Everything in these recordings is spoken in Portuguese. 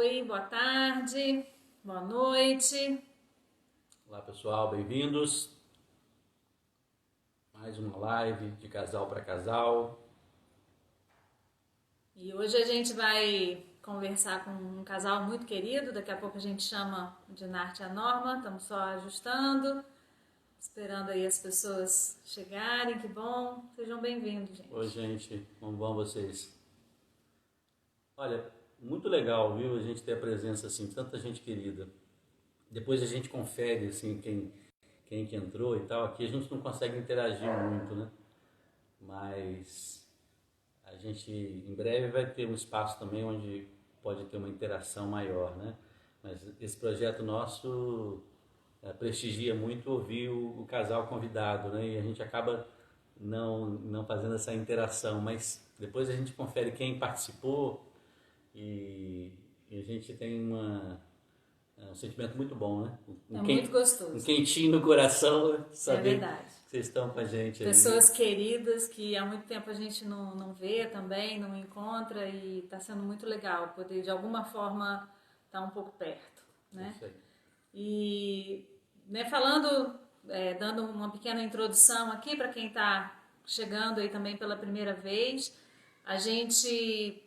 Oi, boa tarde, boa noite. Olá pessoal, bem-vindos. Mais uma live de casal para casal. E hoje a gente vai conversar com um casal muito querido. Daqui a pouco a gente chama de Narte e a Norma. Estamos só ajustando, esperando aí as pessoas chegarem. Que bom, sejam bem-vindos, gente. Oi gente, como vão vocês? Olha, muito legal, viu? A gente ter a presença assim, de tanta gente querida. Depois a gente confere assim quem que entrou e tal. Aqui a gente não consegue interagir muito, né? Mas a gente em breve vai ter um espaço também onde pode ter uma interação maior, né? Mas esse projeto nosso prestigia muito ouvir o casal convidado, né? E a gente acaba não fazendo essa interação, mas depois a gente confere quem participou e a gente tem um sentimento muito bom, né? É muito gostoso. Um quentinho no coração, né? É Saber verdade. que vocês estão com a gente aí. Pessoas queridas que há muito tempo a gente não vê também, não encontra, e está sendo muito legal poder de alguma forma estar um pouco perto, né? Isso aí. E falando, dando uma pequena introdução aqui para quem está chegando aí também pela primeira vez, a gente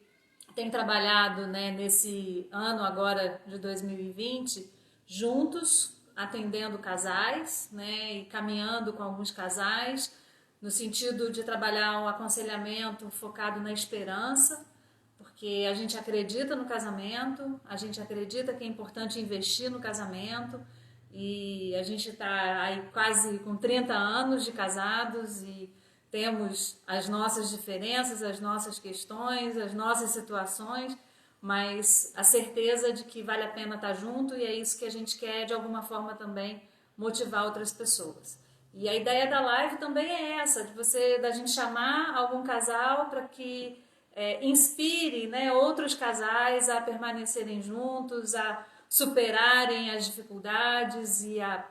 tem trabalhado, né, nesse ano agora de 2020 juntos, atendendo casais, né, e caminhando com alguns casais, no sentido de trabalhar um aconselhamento focado na esperança, porque a gente acredita no casamento, a gente acredita que é importante investir no casamento, e a gente está aí quase com 30 anos de casados e temos as nossas diferenças, as nossas questões, as nossas situações, mas a certeza de que vale a pena estar junto, e é isso que a gente quer de alguma forma também motivar outras pessoas. E a ideia da live também é essa, da gente chamar algum casal para que inspire, né, outros casais a permanecerem juntos, a superarem as dificuldades e a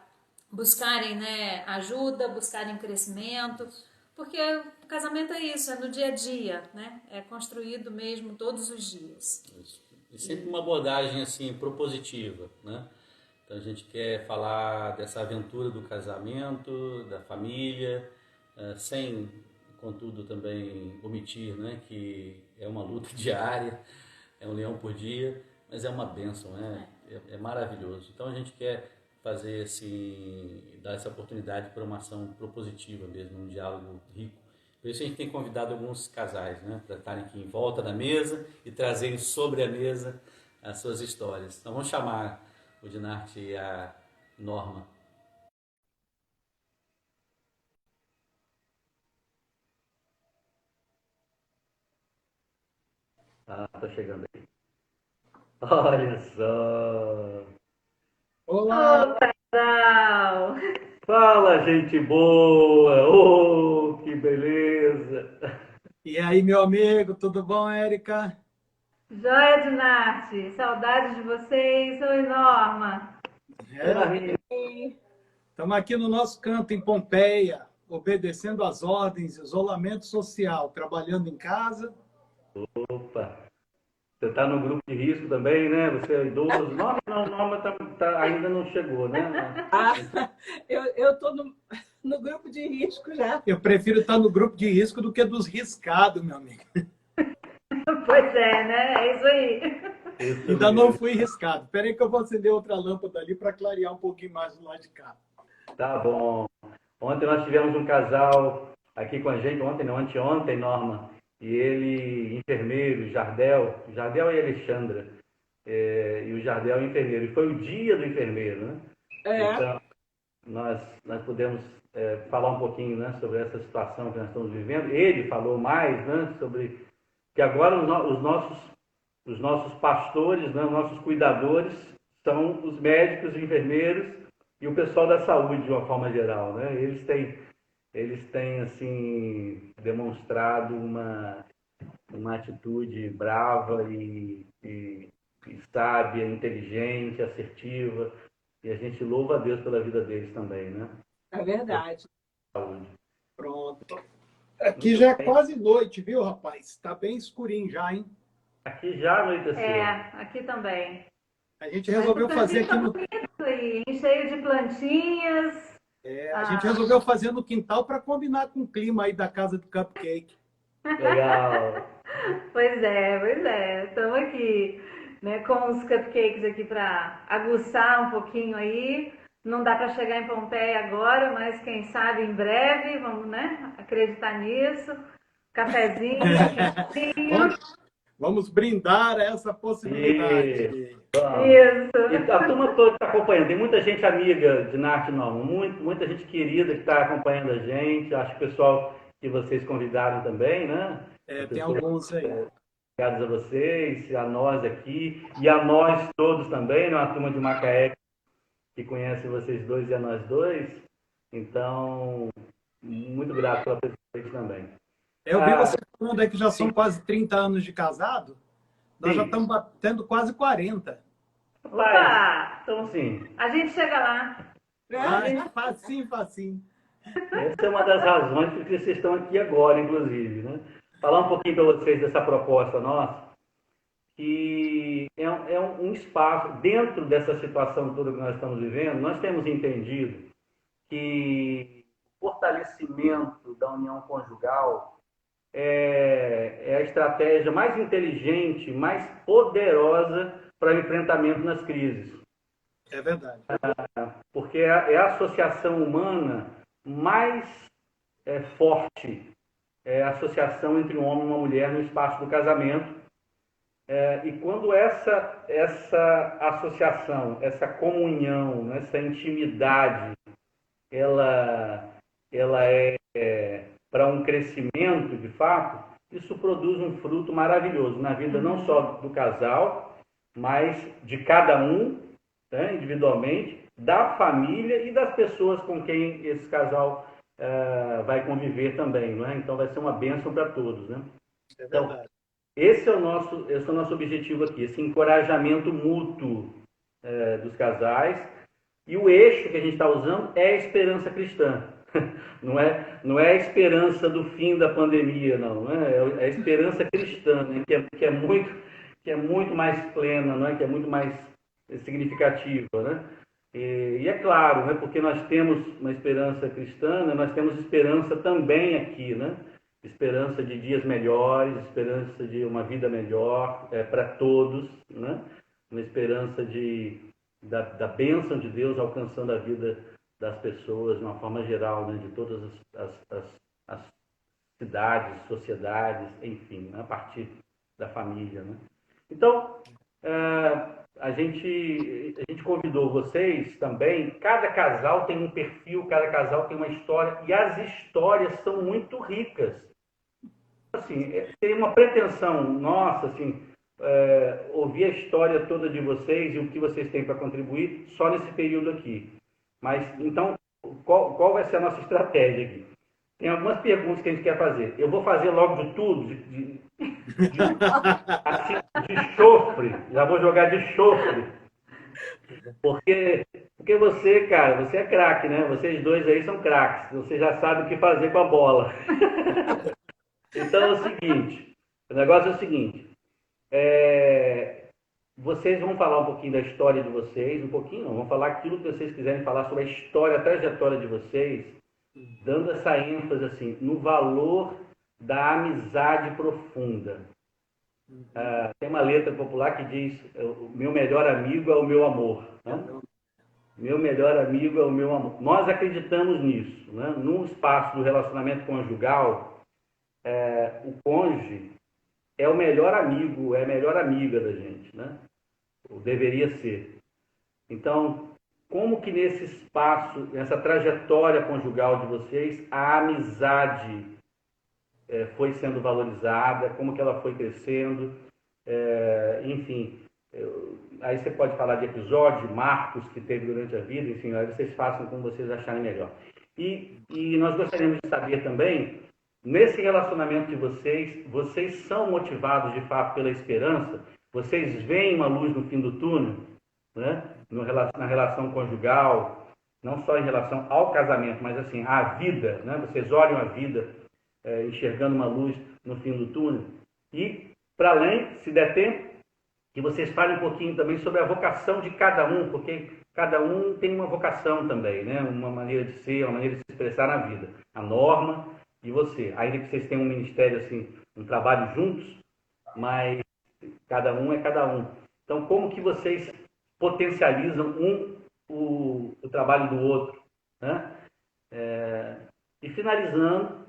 buscarem, né, ajuda, buscarem crescimento, porque o casamento é isso, é no dia a dia, né? É construído mesmo todos os dias. Isso. E sempre uma abordagem assim propositiva, né? Então a gente quer falar dessa aventura do casamento, da família, sem, contudo, também omitir, né, que é uma luta diária, é um leão por dia, mas é uma bênção, né? É maravilhoso. Então a gente quer fazer assim, dar essa oportunidade para uma ação propositiva mesmo, um diálogo rico. Por isso a gente tem convidado alguns casais, né, para estarem aqui em volta da mesa e trazerem sobre a mesa as suas histórias. Então vamos chamar o Dinarte e a Norma. Ah, tá chegando aí. Olha só! Olá, Ô, casal! Fala, gente boa! Oh, que beleza! e aí, meu amigo, tudo bom, Érica? Joia de Narte, saudades de vocês. Oi, Norma. Oi, É, Norminha! estamos aqui no nosso canto em Pompeia, obedecendo às ordens, isolamento social, trabalhando em casa. Opa! Você está no grupo de risco também, né? Você é idoso. Norma, não, Norma ainda não chegou, né? Ah, eu estou no grupo de risco já. Eu prefiro estar no grupo de risco do que dos riscados, meu amigo. Pois é, né? É isso aí. Isso Ainda não mesmo. fui riscado. Espera aí que eu vou acender outra lâmpada ali para clarear um pouquinho mais do lado de cá. Tá bom. Ontem nós tivemos um casal aqui com a gente, ontem não, anteontem, Norma, e ele, enfermeiro, Jardel e Alexandra, e o Jardel enfermeiro. E foi o dia do enfermeiro, né? É, Então, nós pudemos falar um pouquinho, né, sobre essa situação que nós estamos vivendo. Ele falou mais, né, sobre que agora os nossos pastores, né, os nossos cuidadores são os médicos, os enfermeiros e o pessoal da saúde de uma forma geral, né? Eles têm assim demonstrado uma atitude brava e sábia, inteligente, assertiva, e a gente louva a Deus pela vida deles também, né? é verdade. Saúde. Pronto. Aqui já é quase noite, viu, rapaz? Está bem escurinho já, hein? Aqui já anoiteceu. Aqui também. A gente resolveu fazer aqui no... E cheio de plantinhas. A gente resolveu fazer no quintal para combinar com o clima aí da casa do cupcake. Legal. Pois é. Estamos aqui, né, com os cupcakes aqui para aguçar um pouquinho aí. Não dá para chegar em Pompeia agora, mas quem sabe em breve, vamos, né, acreditar nisso. Cafezinho, quentinho. Vamos brindar essa possibilidade. Isso. E a turma toda está acompanhando. Tem muita gente amiga de Nath Norman, muita gente querida que está acompanhando a gente. Acho que o pessoal que vocês convidaram também, né? Tem alguns aí. Obrigado a vocês, a nós aqui e a nós todos também, né? A turma de Macaé que conhece vocês dois e a nós dois. Então, muito grato pela presença também. Eu vi você falando aí que já são quase 30 anos de casado. Nós já estamos batendo quase 40. Opa! Então, sim. A gente chega lá. Facinho. Essa é uma das razões por que vocês estão aqui agora, inclusive, né? Falar um pouquinho para vocês dessa proposta nossa, que é um espaço, dentro dessa situação toda que nós estamos vivendo, nós temos entendido que o fortalecimento da união conjugal é a estratégia mais inteligente, mais poderosa para o enfrentamento nas crises. É verdade. Porque é a associação humana mais forte, é a associação entre um homem e uma mulher no espaço do casamento. E quando essa associação, essa comunhão, essa intimidade, ela é para um crescimento, de fato, isso produz um fruto maravilhoso na vida não só do casal, mas de cada um, né, individualmente, da família e das pessoas com quem esse casal vai conviver também, não é? Então vai ser uma bênção para todos, né? Então, esse é o nosso objetivo aqui, esse encorajamento mútuo dos casais. E o eixo que a gente está usando é a esperança cristã. Não é a esperança do fim da pandemia, não. É a esperança cristã, né? que é muito mais plena, não é? Que é muito mais significativa, né? E é claro, né? Porque nós temos uma esperança cristã, né? Nós temos esperança também aqui, né? Esperança de dias melhores, esperança de uma vida melhor para todos, né? Uma esperança da bênção de Deus alcançando a vida das pessoas de uma forma geral, né? De todas as cidades, sociedades, enfim, né? A partir da família, né? Então, a gente convidou vocês também. Cada casal tem um perfil, cada casal tem uma história, e as histórias são muito ricas. Assim, tem uma pretensão nossa, assim, ouvir a história toda de vocês e o que vocês têm para contribuir só nesse período aqui. Mas, então, qual vai ser a nossa estratégia aqui? Tem algumas perguntas que a gente quer fazer. Eu vou fazer logo de tudo, de chofre. Já vou jogar de chofre. Porque você, cara, você é craque, né? Vocês dois aí são craques. Você já sabe o que fazer com a bola. Então é o seguinte, o negócio é o seguinte, vocês vão falar um pouquinho da história de vocês, vão falar aquilo que vocês quiserem falar sobre a história, a trajetória de vocês, dando essa ênfase assim, no valor da amizade profunda. Tem uma letra popular que diz, o meu melhor amigo é o meu amor. Né? Meu melhor amigo é o meu amor. Nós acreditamos nisso. Né? Num espaço do relacionamento conjugal, o cônjuge é o melhor amigo, é a melhor amiga da gente, né? Ou deveria ser. Então, como que nesse espaço, nessa trajetória conjugal de vocês, a amizade foi sendo valorizada, como que ela foi crescendo, enfim, aí você pode falar de episódios, marcos que teve durante a vida, enfim, aí vocês façam como vocês acharem melhor. E nós gostaríamos de saber também, nesse relacionamento de vocês são motivados de fato pela esperança? Vocês veem uma luz no fim do túnel, né? Na relação conjugal, não só em relação ao casamento, mas assim, à vida, né? Vocês olham a vida enxergando uma luz no fim do túnel. E para além, se der tempo, que vocês falem um pouquinho também sobre a vocação de cada um, porque cada um tem uma vocação também, né? Uma maneira de ser, uma maneira de se expressar na vida. A Norma e você. Ainda que vocês tenham um ministério, assim, um trabalho juntos, mas cada um é cada um. Então, como que vocês potencializam o trabalho do outro, né? E finalizando,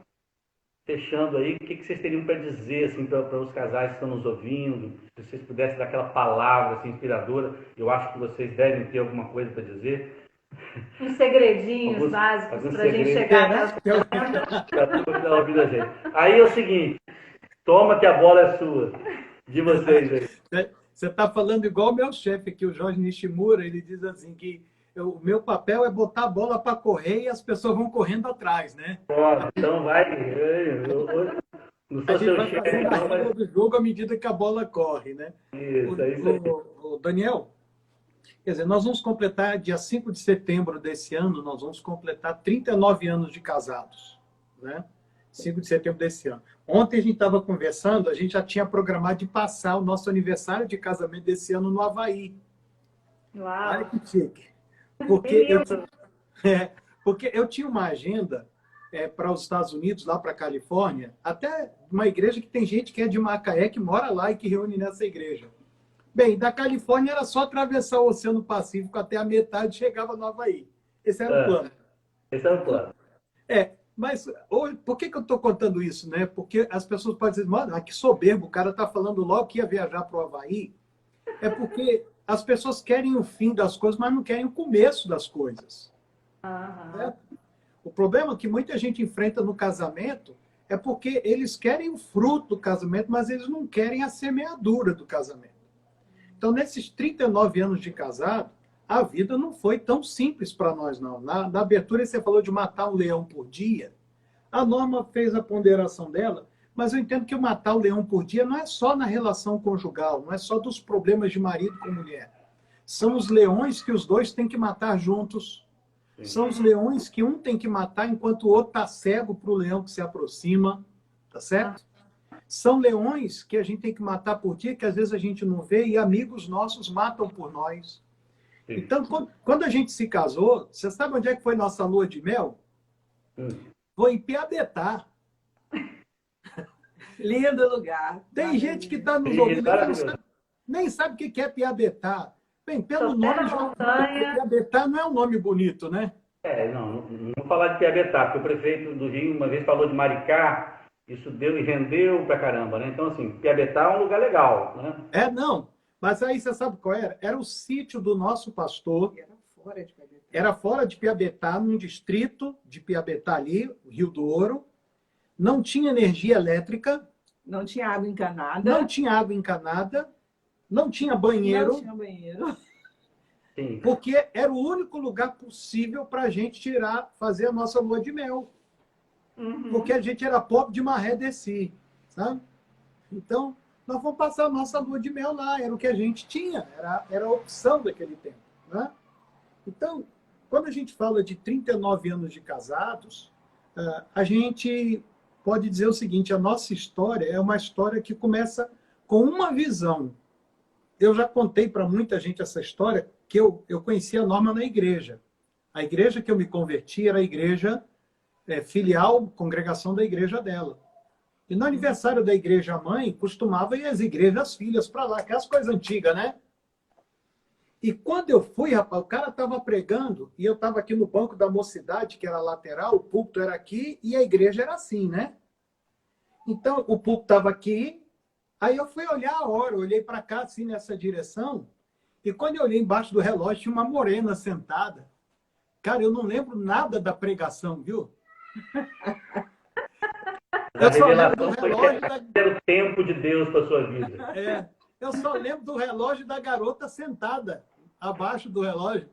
fechando aí, o que vocês teriam para dizer assim, para os casais que estão nos ouvindo? Se vocês pudessem dar aquela palavra assim, inspiradora, eu acho que vocês devem ter alguma coisa para dizer. Uns segredinhos básicos para a gente chegar na ouvindo a gente. Aí é o seguinte, toma que a bola é sua, de vocês aí. Você está falando igual o meu chefe aqui, o Jorge Nishimura, ele diz assim que o meu papel é botar a bola para correr e as pessoas vão correndo atrás, né? Então vai. Não sou seu chefe, não, mas do jogo à medida que a bola corre, né? Isso, é isso aí. O Daniel, quer dizer, nós vamos completar, dia 5 de setembro desse ano, nós vamos completar 39 anos de casados, né? 5 de setembro desse ano. Ontem a gente estava conversando, a gente já tinha programado de passar o nosso aniversário de casamento desse ano no Havaí. Uau! Olha que chique. Porque eu tinha uma agenda para os Estados Unidos, lá para a Califórnia, até uma igreja que tem gente que é de Macaé, que mora lá e que reúne nessa igreja. Bem, da Califórnia era só atravessar o Oceano Pacífico até a metade e chegava no Havaí. Esse era o plano. Esse era o plano. Mas por que eu estou contando isso, né? Porque as pessoas podem dizer, mano, que soberbo, o cara está falando logo que ia viajar para o Havaí. É porque as pessoas querem o fim das coisas, mas não querem o começo das coisas. Né? O problema que muita gente enfrenta no casamento é porque eles querem o fruto do casamento, mas eles não querem a semeadura do casamento. Então, nesses 39 anos de casado, a vida não foi tão simples para nós, não. Na abertura, você falou de matar um leão por dia. A Norma fez a ponderação dela, mas eu entendo que o matar o leão por dia não é só na relação conjugal, não é só dos problemas de marido com mulher. São os leões que os dois têm que matar juntos. Sim. São os leões que um tem que matar enquanto o outro está cego para o leão que se aproxima. Tá certo? São leões que a gente tem que matar por dia, que às vezes a gente não vê, e amigos nossos matam por nós. Sim. Então, quando a gente se casou, você sabe onde é que foi nossa lua de mel? Foi em Piabetá. Lindo lugar. Tem gente que está nos ouvindo nem sabe o que é Piabetá. Bem, pelo nome, Piabetá não é um nome bonito, né? Não vou falar de Piabetá, porque o prefeito do Rio uma vez falou de Maricá, isso deu e rendeu pra caramba, né? Então, assim, Piabetá é um lugar legal, né? Não. Mas aí você sabe qual era? Era o sítio do nosso pastor. Era fora de Piabetá, num distrito de Piabetá ali, Rio do Ouro. Não tinha energia elétrica. Não tinha água encanada. Não tinha água encanada. Não tinha banheiro. Não tinha banheiro. Sim. Porque era o único lugar possível para a gente fazer a nossa lua de mel. Porque a gente era pobre de maré desci, sabe? Então, nós vamos passar a nossa lua de mel lá. Era o que a gente tinha. Era a opção daquele tempo, né? Então, quando a gente fala de 39 anos de casados, a gente pode dizer o seguinte, a nossa história é uma história que começa com uma visão. Eu já contei para muita gente essa história, que eu conheci a Norma na igreja. A igreja que eu me converti era a igreja filial, congregação da igreja dela. E no aniversário da igreja mãe, costumava ir as igrejas filhas para lá, que é as coisas antigas, né? E quando eu fui, rapaz, o cara estava pregando, e eu estava aqui no banco da mocidade, que era lateral, o púlpito era aqui, e a igreja era assim, né? Então, o púlpito estava aqui, aí eu fui olhar a hora, olhei para cá, assim, nessa direção, e quando eu olhei embaixo do relógio, tinha uma morena sentada. Cara, eu não lembro nada da pregação, viu? A revelação foi o tempo de Deus para sua vida. Eu só lembro do relógio da garota sentada abaixo do relógio.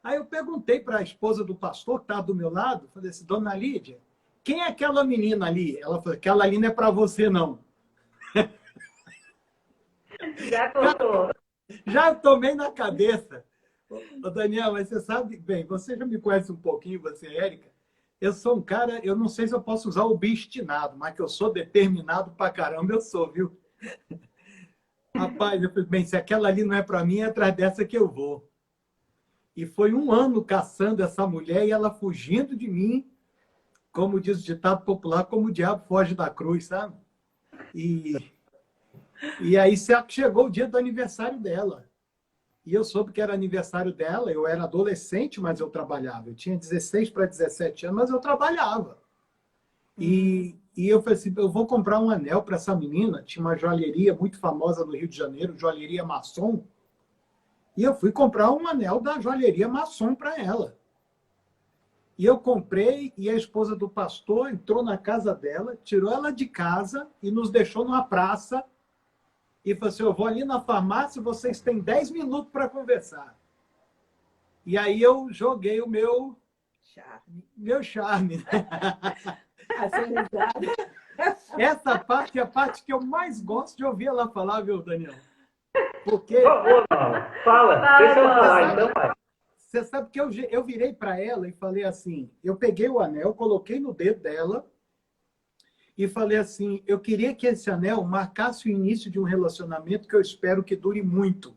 Aí eu perguntei para a esposa do pastor, que estava do meu lado, falei assim, dona Lídia, quem é aquela menina ali? Ela falou, aquela ali não é para você, não. Já contou. Já tomei na cabeça. Ô, Daniel, mas você sabe, bem, você já me conhece um pouquinho, você, Érica. Eu sou um cara, eu não sei se eu posso usar obstinado, mas que eu sou determinado pra caramba, eu sou, viu? Rapaz, eu falei, bem, se aquela ali não é para mim, é atrás dessa que eu vou. E foi um ano caçando essa mulher e ela fugindo de mim, como diz o ditado popular, como o diabo foge da cruz, sabe? E aí chegou o dia do aniversário dela. E eu soube que era aniversário dela, eu era adolescente, mas eu trabalhava. Eu tinha 16 para 17 anos, mas eu trabalhava. E eu falei assim, eu vou comprar um anel para essa menina. Tinha uma joalheria muito famosa no Rio de Janeiro, joalheria Maçom. E eu fui comprar um anel da joalheria Maçom para ela. E eu comprei, e a esposa do pastor entrou na casa dela, tirou ela de casa e nos deixou numa praça. E falou assim, eu vou ali na farmácia, vocês têm 10 minutos para conversar. E aí eu joguei o meu charme. Essa parte é a parte que eu mais gosto de ouvir ela falar, viu, Daniel? Porque... Por favor, não. Fala, deixa eu falar, então vai. Você sabe que eu virei para ela e falei assim, eu peguei o anel, coloquei no dedo dela e falei assim, eu queria que esse anel marcasse o início de um relacionamento que eu espero que dure muito.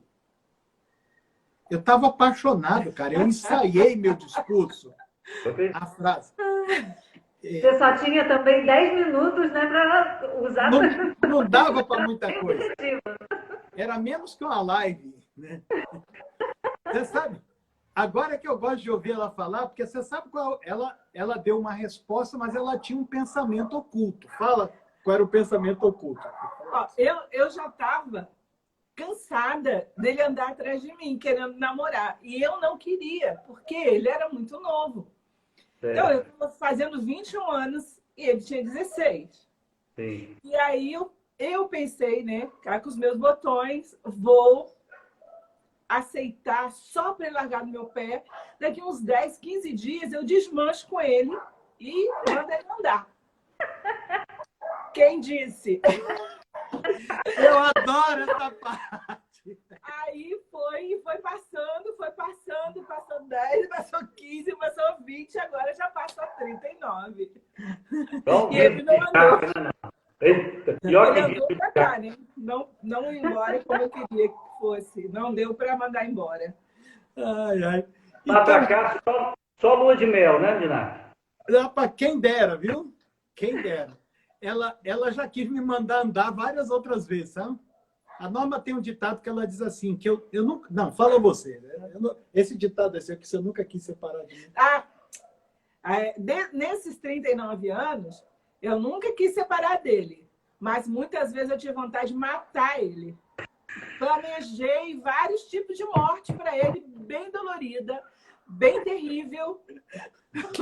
Eu estava apaixonado, cara. Eu ensaiei meu discurso. A frase. Você só tinha também 10 minutos, né, para usar. Não dava para muita coisa. Era menos que uma live, né? Você sabe? Agora que eu gosto de ouvir ela falar, porque você sabe qual... Ela deu uma resposta, mas ela tinha um pensamento oculto. Fala qual era o pensamento oculto. Ó, eu já estava cansada dele andar atrás de mim, querendo namorar. E eu não queria, porque ele era muito novo. Então, eu estava fazendo 21 anos e ele tinha 16. Sim. E aí eu pensei, né, cá com os meus botões, vou aceitar só para ele largar do meu pé. Daqui uns 10, 15 dias eu desmancho com ele e mando ele andar. Quem disse? Eu adoro essa parte. Aí foi passou 10, passou 15, passou 20, agora já passou 39. Então, E ele não andou. Pior Ele que andou pra cá, né? Não ia embora como eu queria que fosse. Não deu para mandar embora. Ai, ai. Lá pra cá, só lua de mel, né, Dinac? Para quem dera, viu? Quem dera. Ela já quis me mandar andar várias outras vezes, sabe? A Norma tem um ditado que ela diz assim, que eu nunca... Não, fala você. Né? Esse ditado é que você nunca quis separar de mim. Nesses 39 anos, eu nunca quis separar dele. Mas muitas vezes eu tive vontade de matar ele. Planejei vários tipos de morte para ele, bem dolorida, bem terrível,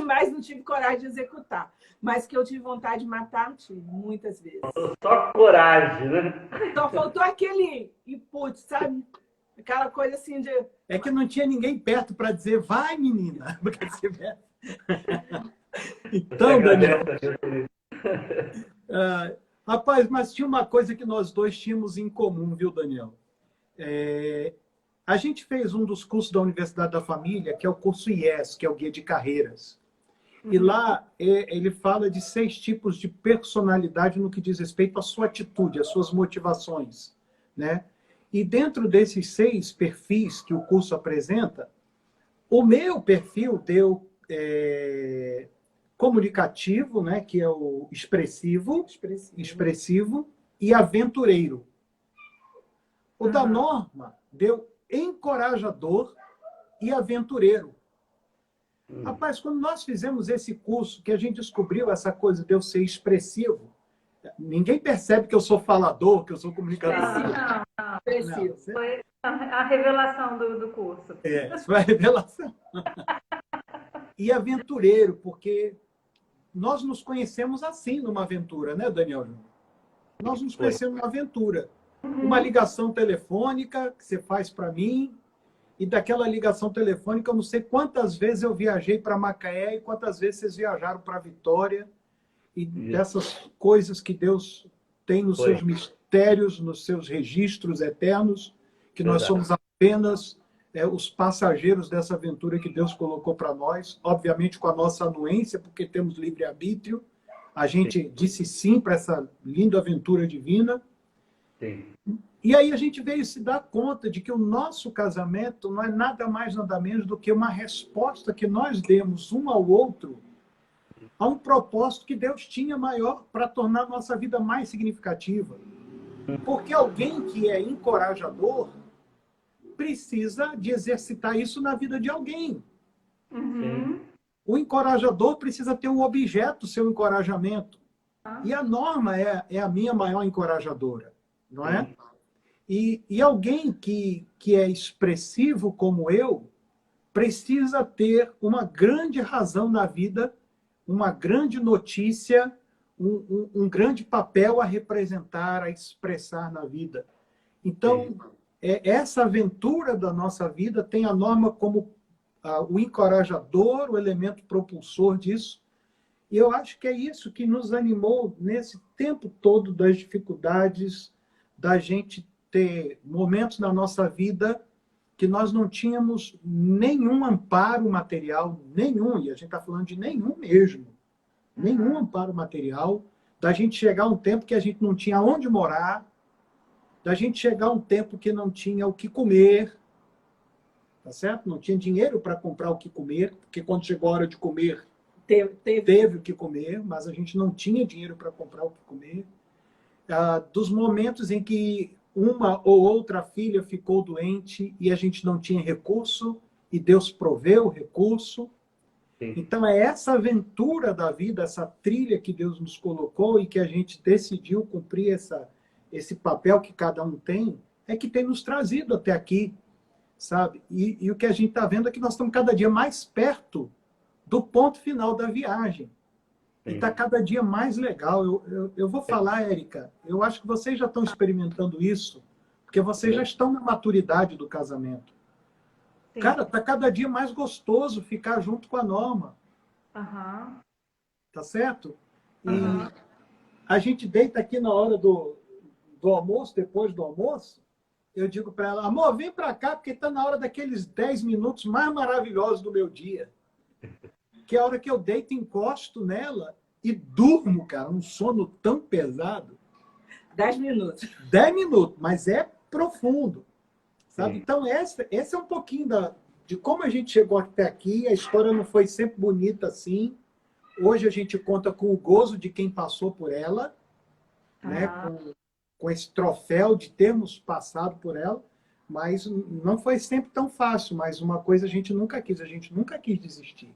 mas não tive coragem de executar. Mas que eu tive vontade de matar, tive, muitas vezes. Só coragem, né? Só faltou aquele input, sabe? Aquela coisa assim de... É que não tinha ninguém perto para dizer, vai, menina. Então, Daniel... rapaz, mas tinha uma coisa que nós dois tínhamos em comum, viu, Daniel? A gente fez um dos cursos da Universidade da Família, que é o curso IES, que é o Guia de Carreiras. E lá ele fala de 6 tipos de personalidade no que diz respeito à sua atitude, às suas motivações, né? E dentro desses 6 perfis que o curso apresenta, o meu perfil deu comunicativo, né? Que é o expressivo e aventureiro. O da Norma deu encorajador e aventureiro. Rapaz, quando nós fizemos esse curso, que a gente descobriu essa coisa de eu ser expressivo, ninguém percebe que eu sou falador, que eu sou comunicador. Não. Foi a revelação do curso. Foi a revelação. E aventureiro, porque nós nos conhecemos assim numa aventura, né, Daniel? Nós nos conhecemos numa aventura. Uma ligação telefônica que você faz para mim, e daquela ligação telefônica, eu não sei quantas vezes eu viajei para Macaé e quantas vezes vocês viajaram para Vitória. E dessas coisas que Deus tem nos seus mistérios, nos seus registros eternos, que nós somos apenas os passageiros dessa aventura que Deus colocou para nós. Obviamente com a nossa anuência, porque temos livre-arbítrio. A gente disse sim para essa linda aventura divina. Sim. E aí a gente veio se dar conta de que o nosso casamento não é nada mais, nada menos do que uma resposta que nós demos um ao outro a um propósito que Deus tinha maior para tornar a nossa vida mais significativa. Porque alguém que é encorajador precisa de exercitar isso na vida de alguém. Uhum. O encorajador precisa ter um objeto, seu encorajamento. E a Norma é a minha maior encorajadora, não é? E alguém que é expressivo como eu precisa ter uma grande razão na vida, uma grande notícia, um grande papel a representar, a expressar na vida. Então, essa aventura da nossa vida tem a Norma como o encorajador, o elemento propulsor disso. E eu acho que é isso que nos animou nesse tempo todo das dificuldades, da gente ter momentos na nossa vida que nós não tínhamos nenhum amparo material, nenhum, e a gente está falando de nenhum mesmo, nenhum amparo material, da gente chegar a um tempo que a gente não tinha onde morar, da gente chegar a um tempo que não tinha o que comer, tá certo? Não tinha dinheiro para comprar o que comer, porque quando chegou a hora de comer, teve o que comer, mas a gente não tinha dinheiro para comprar o que comer. Dos momentos em que uma ou outra filha ficou doente e a gente não tinha recurso, e Deus proveu o recurso. Sim. Então, é essa aventura da vida, essa trilha que Deus nos colocou e que a gente decidiu cumprir esse papel que cada um tem, é que tem nos trazido até aqui, sabe? E o que a gente está vendo é que nós estamos cada dia mais perto do ponto final da viagem. E está cada dia mais legal. Eu vou falar, Érica, eu acho que vocês já estão experimentando isso, porque vocês já estão na maturidade do casamento. Sim. Cara, está cada dia mais gostoso ficar junto com a Norma. Uhum. Tá certo? E a gente deita aqui na hora do almoço, depois do almoço, eu digo para ela, amor, vem para cá, porque está na hora daqueles 10 minutos mais maravilhosos do meu dia. Que é a hora que eu deito, encosto nela e durmo, cara, um sono tão pesado. 10 minutos. 10 minutos, mas é profundo, sabe? Sim. Então, esse é um pouquinho de como a gente chegou até aqui. A história não foi sempre bonita assim. Hoje a gente conta com o gozo de quem passou por ela, né? Com esse troféu de termos passado por ela, mas não foi sempre tão fácil. Mas uma coisa a gente nunca quis desistir.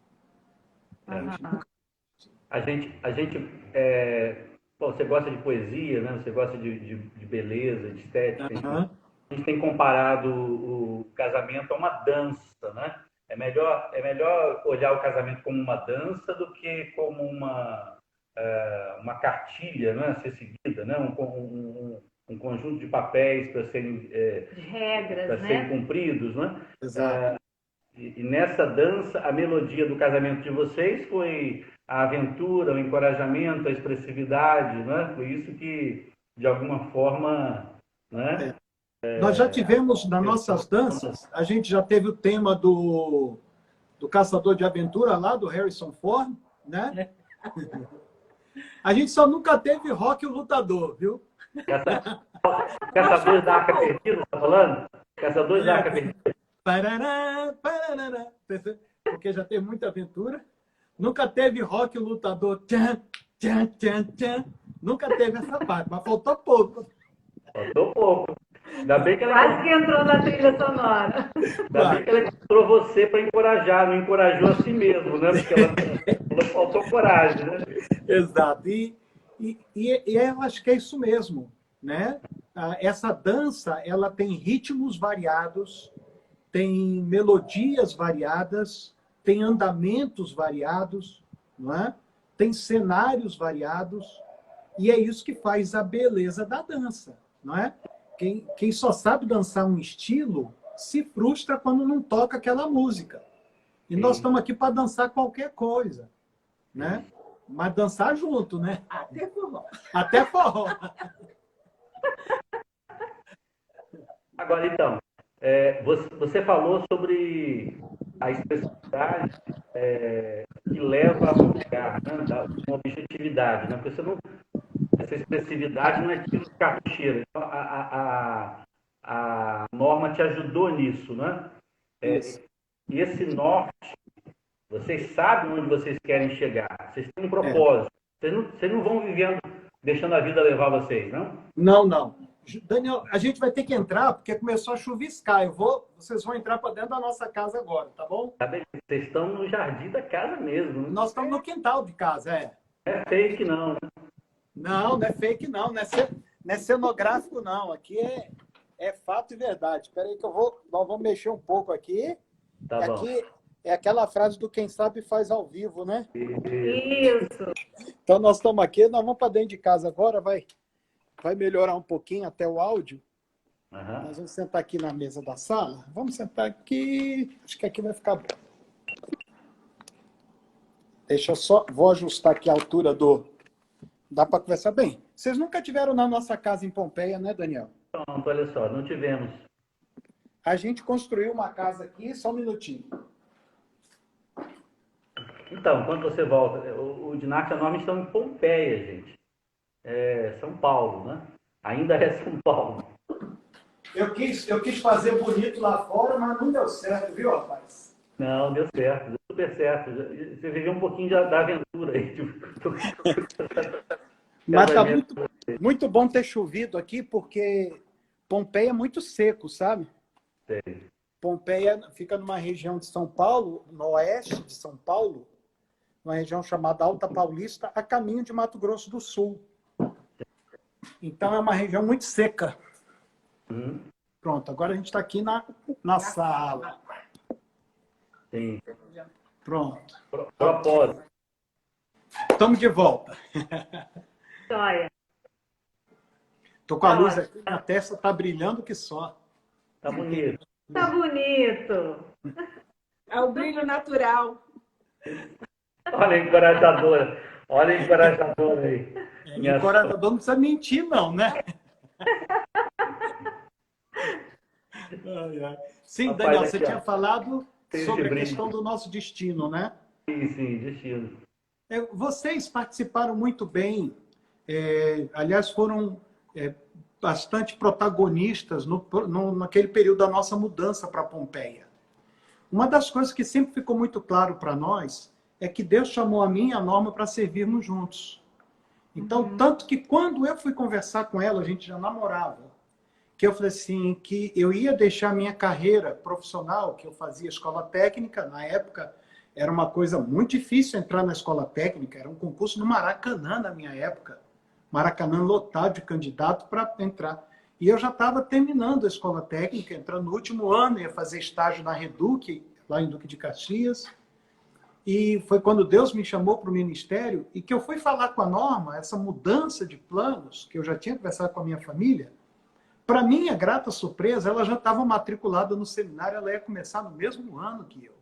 A gente bom, você gosta de poesia, né? Você gosta de beleza, de estética. A gente tem comparado o casamento a uma dança, né? É melhor olhar o casamento como uma dança do que como uma cartilha, né? A ser seguida, né? Um conjunto de papéis para serem de regras, para serem cumpridos, né? Exato. E nessa dança, a melodia do casamento de vocês foi a aventura, o encorajamento, a expressividade, né? Foi isso que, de alguma forma, né? Nós já tivemos, nas nossas danças, a gente já teve o tema do Caçador de Aventura, lá do Harrison Ford, né? A gente só nunca teve Rock o Lutador, viu? Caçadores da Arca Perdida, tá falando? Caçadores da Arca Perdida. Parará, parará, porque já teve muita aventura. Nunca teve Rock o Lutador. Tchan, tchan, tchan, tchan. Nunca teve essa parte, mas faltou pouco. Faltou pouco. Ainda bem que ela quase que entrou na trilha sonora. Ainda bem que ela encontrou você para encorajar, não encorajou a si mesmo, né? Porque ela faltou coragem, né? Exato. E eu acho que é isso mesmo, né? Essa dança, ela tem ritmos variados, tem melodias variadas, tem andamentos variados, não é? Tem cenários variados, e é isso que faz a beleza da dança, não é? Quem só sabe dançar um estilo se frustra quando não toca aquela música. E nós estamos aqui para dançar qualquer coisa, né? Mas dançar junto, né? Até forró. Até forró. Agora, então, você falou sobre a expressividade que leva a um lugar, né, uma objetividade, né? Porque essa expressividade não é tiro de cartucheira. Então, a Norma te ajudou nisso, né? E esse norte, vocês sabem onde vocês querem chegar. Vocês têm um propósito. Vocês não vão vivendo, deixando a vida levar vocês, não? Não, não. Daniel, a gente vai ter que entrar porque começou a chuviscar. Vocês vão entrar para dentro da nossa casa agora, tá bom? Tá bem? Vocês estão no jardim da casa mesmo, né? Nós estamos no quintal de casa, Não é fake, não, né? Não, não é fake, não. Não é cenográfico, não. Aqui é fato e verdade. Espera aí que nós vamos mexer um pouco aqui. Tá bom. Aqui é aquela frase do quem sabe faz ao vivo, né? Isso. Então nós estamos aqui, nós vamos para dentro de casa agora, vai melhorar um pouquinho até o áudio. Uhum. Nós vamos sentar aqui na mesa da sala. Vamos sentar aqui. Acho que aqui vai ficar bom. Deixa eu só... Vou ajustar aqui a altura do... Dá para conversar bem. Vocês nunca tiveram na nossa casa em Pompeia, né, Daniel? Pronto, olha só, não tivemos. A gente construiu uma casa aqui, só um minutinho. Então, quando você volta, o Dinarte e a Norma estão em Pompeia, gente. São Paulo, né? Ainda é São Paulo. Eu quis fazer bonito lá fora, mas não deu certo, viu, rapaz? Não, deu certo, deu super certo. Você viveu um pouquinho da aventura aí. Mas tá muito bom ter chovido aqui, porque Pompeia é muito seco, sabe? Sei. Pompeia fica numa região de São Paulo, no oeste de São Paulo, uma região chamada Alta Paulista, a caminho de Mato Grosso do Sul. Então é uma região muito seca. Pronto, agora a gente está aqui na sala. Sim. Pronto. Propósito. Estamos de volta. Joia. Tô com a luz aqui na testa, tá brilhando que só. Tá bonito. Tá bonito. É o brilho natural. Olha a encorajadora. Olha a encorajadora aí. Encorajador não precisa mentir, não, né? Sim, Rapaz, Daniel, aqui, você tinha falado sobre a questão do nosso destino, né? Sim, destino. Vocês participaram muito bem, aliás, foram bastante protagonistas naquele período da nossa mudança para Pompeia. Uma das coisas que sempre ficou muito claro para nós é que Deus chamou a mim e a Norma para servirmos juntos. Então, tanto que quando eu fui conversar com ela, a gente já namorava, que eu falei assim, que eu ia deixar minha carreira profissional, que eu fazia escola técnica, na época era uma coisa muito difícil entrar na escola técnica, era um concurso no Maracanã na minha época, Maracanã lotado de candidato para entrar. E eu já estava terminando a escola técnica, entrando no último ano, ia fazer estágio na Reduc, lá em Duque de Caxias. E foi quando Deus me chamou para o ministério e que eu fui falar com a Norma, essa mudança de planos, que eu já tinha conversado com a minha família. Para minha grata surpresa, ela já estava matriculada no seminário, ela ia começar no mesmo ano que eu.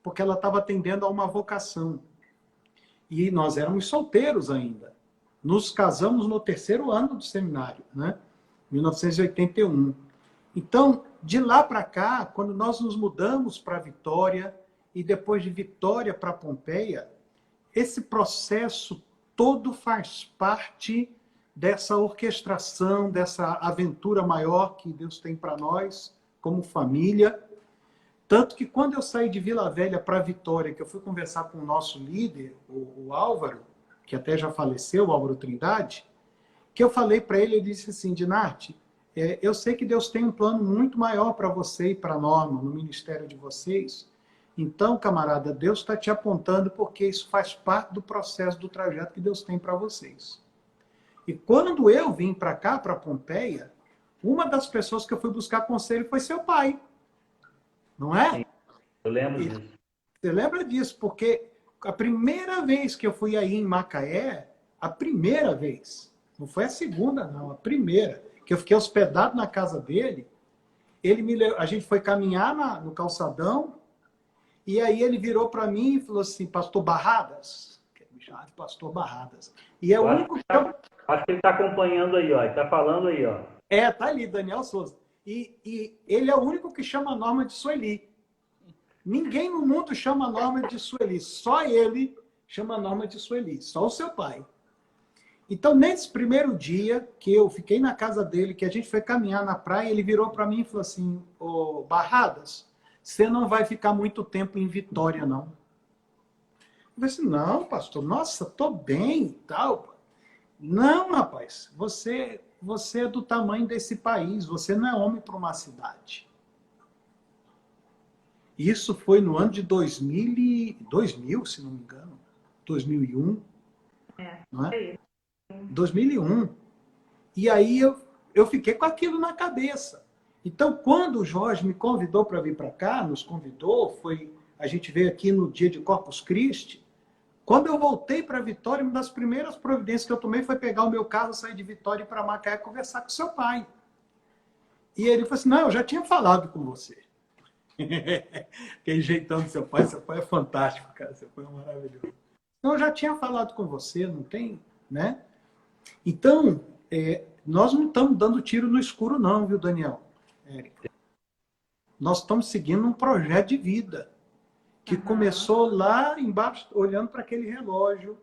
Porque ela estava atendendo a uma vocação. E nós éramos solteiros ainda. Nos casamos no 3º ano do seminário, né? 1981. Então, de lá para cá, quando nós nos mudamos para Vitória, e depois de Vitória para Pompeia, esse processo todo faz parte dessa orquestração, dessa aventura maior que Deus tem para nós, como família. Tanto que quando eu saí de Vila Velha para Vitória, que eu fui conversar com o nosso líder, o Álvaro, que até já faleceu, o Álvaro Trindade, que eu falei para ele, ele disse assim, Dinarte, eu sei que Deus tem um plano muito maior para você e para a Norma, no ministério de vocês. Então, camarada, Deus está te apontando porque isso faz parte do processo, do trajeto que Deus tem para vocês. E quando eu vim para cá, para Pompeia, uma das pessoas que eu fui buscar conselho foi seu pai. Não é? Sim, eu lembro disso. Você lembra disso? Porque a primeira vez que eu fui aí em Macaé, a primeira vez, não foi a segunda, não, a primeira, que eu fiquei hospedado na casa dele, a gente foi caminhar no calçadão, e aí ele virou para mim e falou assim, Pastor Barradas, que me chama de Pastor Barradas. E é o único que acho que ele está acompanhando aí, ó. Ele está falando aí, ó. Tá ali, Daniel Souza. E ele é o único que chama a Norma de Sueli. Ninguém no mundo chama a Norma de Sueli. Só ele chama a Norma de Sueli. Só o seu pai. Então, nesse primeiro dia que eu fiquei na casa dele, que a gente foi caminhar na praia, ele virou para mim e falou assim, ô, Barradas, você não vai ficar muito tempo em Vitória, não. Eu falei assim, não, pastor, nossa, tô bem e tal. Não, rapaz, você é do tamanho desse país, você não é homem para uma cidade. Isso foi no ano de 2000, se não me engano, 2001, não é? 2001. E aí eu fiquei com aquilo na cabeça. Então, quando o Jorge me convidou para vir para cá, nos convidou, a gente veio aqui no dia de Corpus Christi. Quando eu voltei para Vitória, uma das primeiras providências que eu tomei foi pegar o meu carro, sair de Vitória e ir para Macaé conversar com seu pai. E ele falou assim, não, eu já tinha falado com você. Aquele jeitão do seu pai é fantástico, cara, seu pai é maravilhoso. Então, eu já tinha falado com você, não tem, né? Então, nós não estamos dando tiro no escuro não, viu, Daniel? Nós estamos seguindo um projeto de vida que começou lá embaixo, olhando para aquele relógio,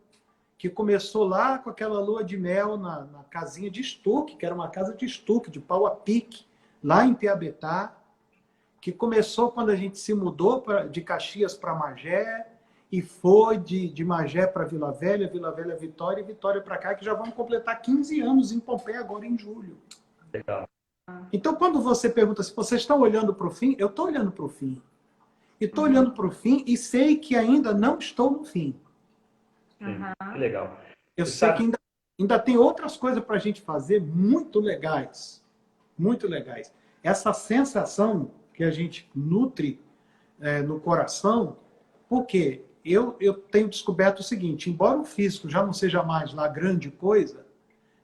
que começou lá com aquela lua de mel na casinha de estuque, que era uma casa de estuque, de pau a pique, lá em Piabetá, que começou quando a gente se mudou de Caxias para Magé, e foi de Magé para Vila Velha, Vitória, e Vitória para cá, que já vamos completar 15 anos em Pompeia agora em julho. Legal. Então, quando você pergunta se você está olhando para o fim, eu estou olhando para o fim. E estou olhando para o fim e sei que ainda não estou no fim. Que legal. Eu sei que ainda tem outras coisas para a gente fazer muito legais. Muito legais. Essa sensação que a gente nutre no coração, porque eu tenho descoberto o seguinte, embora o físico já não seja mais lá grande coisa,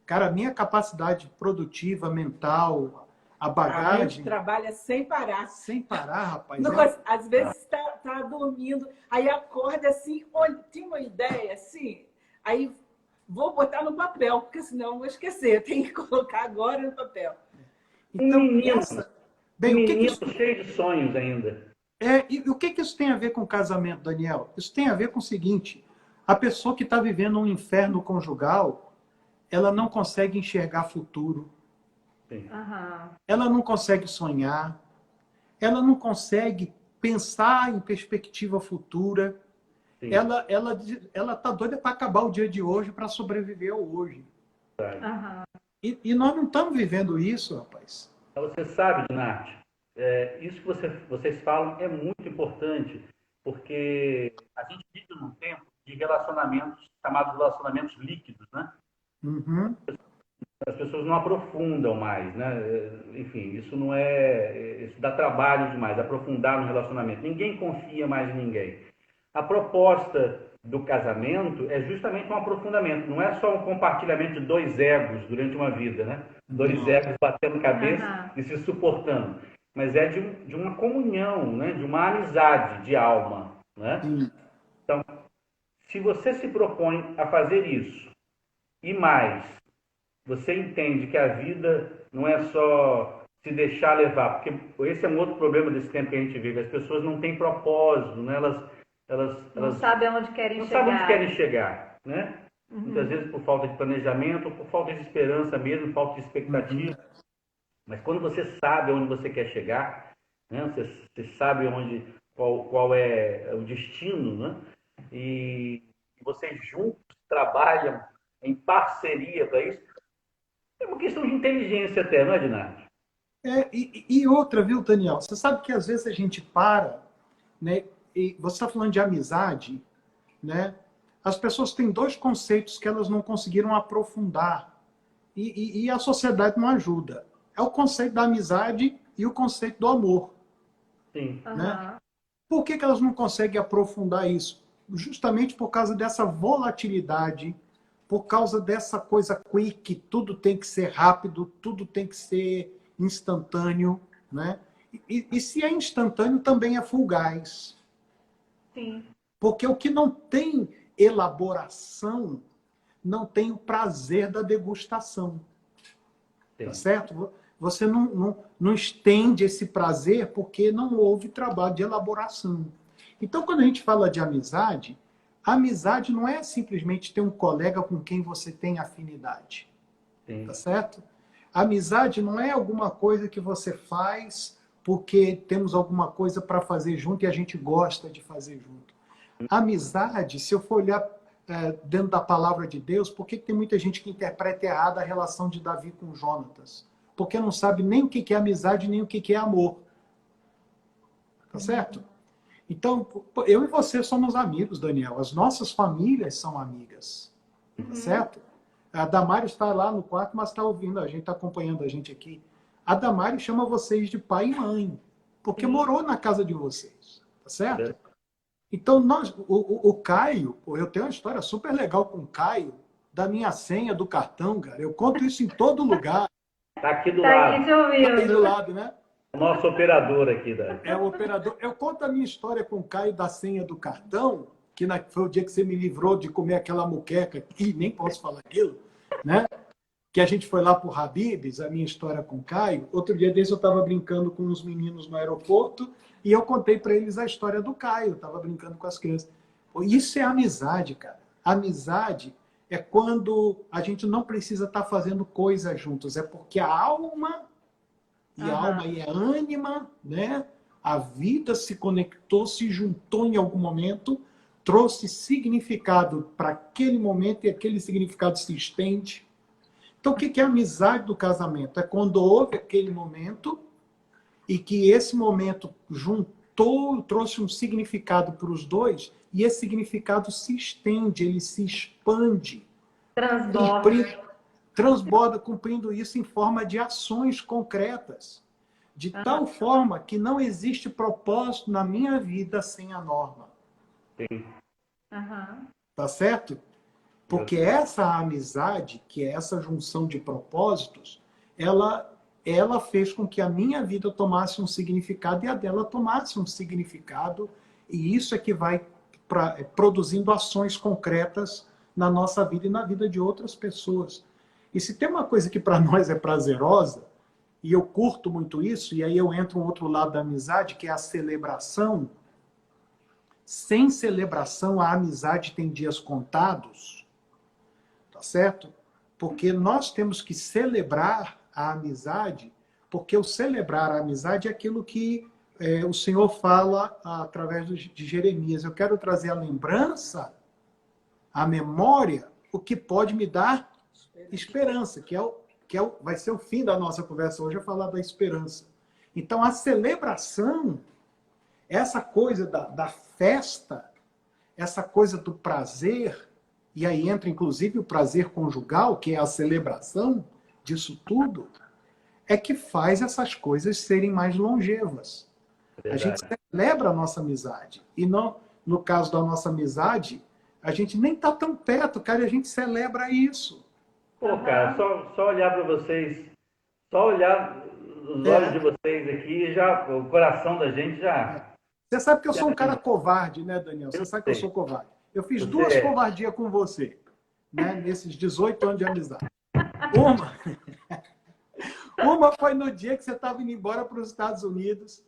cara, a minha capacidade produtiva, mental, a bagagem... A gente trabalha sem parar. Sem parar, rapaz. Às vezes está dormindo, aí acorda assim, tem uma ideia assim, aí vou botar no papel, porque senão eu vou esquecer, tem que colocar agora no papel. Então, menino cheio de sonhos ainda. E o que isso tem a ver com o casamento, Daniel? Isso tem a ver com o seguinte, a pessoa que está vivendo um inferno conjugal, ela não consegue enxergar futuro. Ela não consegue sonhar. Ela não consegue pensar em perspectiva futura. Ela está doida para acabar o dia de hoje, para sobreviver ao hoje. E nós não estamos vivendo isso, rapaz. Você sabe, Nath, isso que vocês falam é muito importante, porque a gente vive num tempo de relacionamentos, chamados relacionamentos líquidos, né? As pessoas não aprofundam mais, né? Enfim, isso dá trabalho demais, aprofundar no relacionamento. Ninguém confia mais em ninguém. A proposta do casamento é justamente um aprofundamento, não é só um compartilhamento de dois egos durante uma vida, né? Dois egos batendo cabeça e se suportando. Mas é de uma comunhão, né? De uma amizade de alma, né? Então, se você se propõe a fazer isso, e mais, você entende que a vida não é só se deixar levar, porque esse é um outro problema desse tempo que a gente vive, as pessoas não têm propósito, né? Elas não sabem onde querem chegar. Não sabem onde querem chegar, né? Muitas vezes por falta de planejamento, por falta de esperança mesmo, falta de expectativa. Mas quando você sabe onde você quer chegar, né? Você sabe qual é o destino, né? E vocês juntos trabalham em parceria para isso, é uma questão de inteligência até, não é, Dinarte? E outra, viu, Daniel? Você sabe que às vezes a gente para, né? E você está falando de amizade, né? As pessoas têm dois conceitos que elas não conseguiram aprofundar. E a sociedade não ajuda. É o conceito da amizade e o conceito do amor. Sim. Né? Por que elas não conseguem aprofundar isso? Justamente por causa dessa volatilidade, por causa dessa coisa quick, tudo tem que ser rápido, tudo tem que ser instantâneo, né? E se é instantâneo, também é fugaz. Sim. Porque o que não tem elaboração, não tem o prazer da degustação. Tá certo? Você não estende esse prazer porque não houve trabalho de elaboração. Então, quando a gente fala de amizade, amizade não é simplesmente ter um colega com quem você tem afinidade. Sim. Tá certo? Amizade não é alguma coisa que você faz porque temos alguma coisa para fazer junto e a gente gosta de fazer junto. Amizade, se eu for olhar dentro da palavra de Deus, por que tem muita gente que interpreta errado a relação de Davi com Jonatas? Porque não sabe nem o que é amizade, nem o que é amor. Tá certo? Então, eu e você somos amigos, Daniel. As nossas famílias são amigas. Tá certo? A Damares está lá no quarto, mas está ouvindo, a gente está acompanhando a gente aqui. A Damares chama vocês de pai e mãe, porque morou na casa de vocês. Tá certo? Então, o Caio, eu tenho uma história super legal com o Caio, da minha senha do cartão, cara. Eu conto isso em todo lugar. Tá aqui do Tá lado. aqui te ouvindo. Tá aí do lado, né? O nosso operador aqui. É o operador. Eu conto a minha história com o Caio da senha do cartão, que foi o dia que você me livrou de comer aquela muqueca, que nem posso falar aquilo, né? Que a gente foi lá pro Habib's, a minha história com o Caio. Outro dia desse eu estava brincando com uns meninos no aeroporto e eu contei para eles a história do Caio. Eu estava brincando com as crianças. Pô, isso é amizade, cara. Amizade é quando a gente não precisa estar fazendo coisas juntos. É porque a alma, e a alma e a ânima, né? A vida se conectou, se juntou em algum momento, trouxe significado para aquele momento e aquele significado se estende. Então, o que é a amizade do casamento? É quando houve aquele momento e que esse momento juntou, trouxe um significado para os dois e esse significado se estende, ele se expande. Transborda, cumprindo isso em forma de ações concretas. De tal forma que não existe propósito na minha vida sem a norma. Sim. Tá certo? Porque essa amizade, que é essa junção de propósitos, ela fez com que a minha vida tomasse um significado e a dela tomasse um significado. E isso é que vai produzindo ações concretas na nossa vida e na vida de outras pessoas. E se tem uma coisa que para nós é prazerosa, e eu curto muito isso, e aí eu entro no outro lado da amizade, que é a celebração. Sem celebração, a amizade tem dias contados, tá certo? Porque nós temos que celebrar a amizade, porque o celebrar a amizade é aquilo que o Senhor fala através de Jeremias. Eu quero trazer a lembrança, a memória, o que pode me dar esperança, vai ser o fim da nossa conversa hoje, é falar da esperança. Então, a celebração, essa coisa da festa, essa coisa do prazer, e aí entra inclusive o prazer conjugal, que é a celebração disso tudo, é que faz essas coisas serem mais longevas. A gente celebra a nossa amizade. E no caso da nossa amizade, a gente nem está tão perto, cara, e a gente celebra isso. Pô, cara, só olhar para vocês, só olhar nos olhos de vocês aqui, já, o coração da gente já... Você sabe que eu sou um cara covarde, né, Daniel? Você sabe que eu sou covarde. Eu fiz duas covardias com você, né, nesses 18 anos de amizade. Uma foi no dia que você estava indo embora para os Estados Unidos,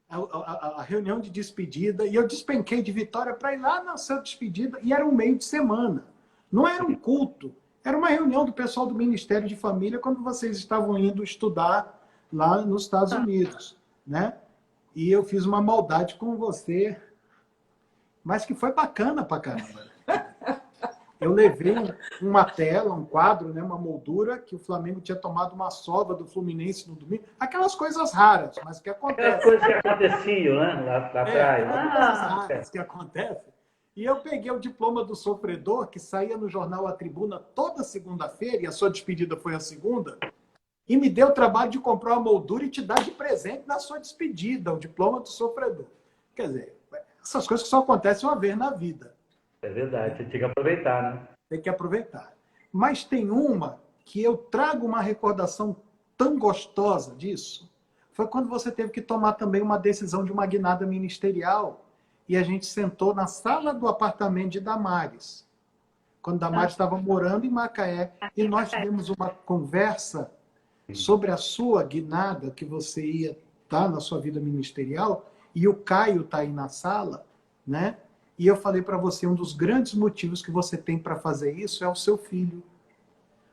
a reunião de despedida, e eu despenquei de Vitória para ir lá na sua despedida, e era um meio de semana. Não era um culto, era uma reunião do pessoal do Ministério de Família quando vocês estavam indo estudar lá nos Estados Unidos, né? E eu fiz uma maldade com você, mas que foi bacana pra caramba. Eu levei uma tela, um quadro, né, uma moldura, que o Flamengo tinha tomado uma sova do Fluminense no domingo. Aquelas coisas raras, mas que acontecem. Aquelas coisas que aconteciam, né, lá atrás. Coisas raras que acontecem. E eu peguei o diploma do sofredor, que saía no jornal A Tribuna toda segunda-feira, e a sua despedida foi a segunda, e me deu o trabalho de comprar uma moldura e te dar de presente na sua despedida, o diploma do sofredor. Quer dizer, essas coisas que só acontecem uma vez na vida. É verdade, você tem que aproveitar, né? Tem que aproveitar. Mas tem uma que eu trago uma recordação tão gostosa disso. Foi quando você teve que tomar também uma decisão de uma guinada ministerial e a gente sentou na sala do apartamento de Damares, quando Damares estava morando em Macaé, e nós tivemos uma conversa sobre a sua guinada, que você ia estar na sua vida ministerial, e o Caio está aí na sala, né? E eu falei para você, um dos grandes motivos que você tem para fazer isso é o seu filho.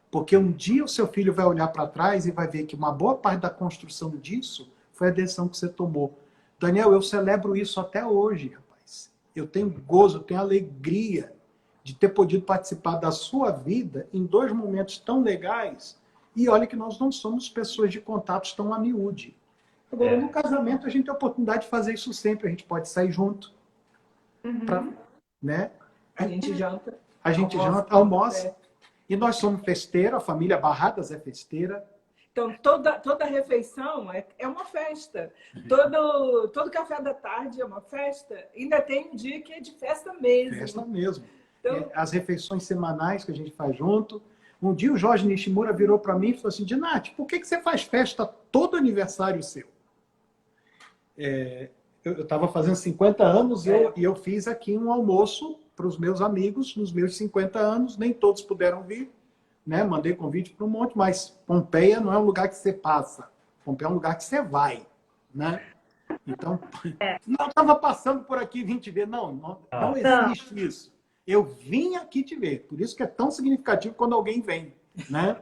Porque um dia o seu filho vai olhar para trás e vai ver que uma boa parte da construção disso foi a decisão que você tomou. Daniel, eu celebro isso até hoje, rapaz. Eu tenho gozo, eu tenho alegria de ter podido participar da sua vida em 2 momentos tão legais. E olha que nós não somos pessoas de contatos tão a miúde. Agora, no casamento, a gente tem a oportunidade de fazer isso sempre. A gente pode sair junto. Né? A gente janta. A gente janta, almoça. E nós somos festeira, a família Barradas é festeira. Então, toda refeição é uma festa. Todo café da tarde é uma festa. Ainda tem um dia que é de festa mesmo. Festa mesmo. Então... As refeições semanais que a gente faz junto. Um dia o Jorge Nishimura virou para mim e falou assim, Dinati, por que você faz festa todo aniversário seu? Eu estava fazendo 50 anos e eu fiz aqui um almoço para os meus amigos nos meus 50 anos. Nem todos puderam vir. Né? Mandei convite para um monte, mas Pompeia não é um lugar que você passa. Pompeia é um lugar que você vai. Né? Então, não estava passando por aqui e vim te ver. Não existe isso. Eu vim aqui te ver. Por isso que é tão significativo quando alguém vem. Né?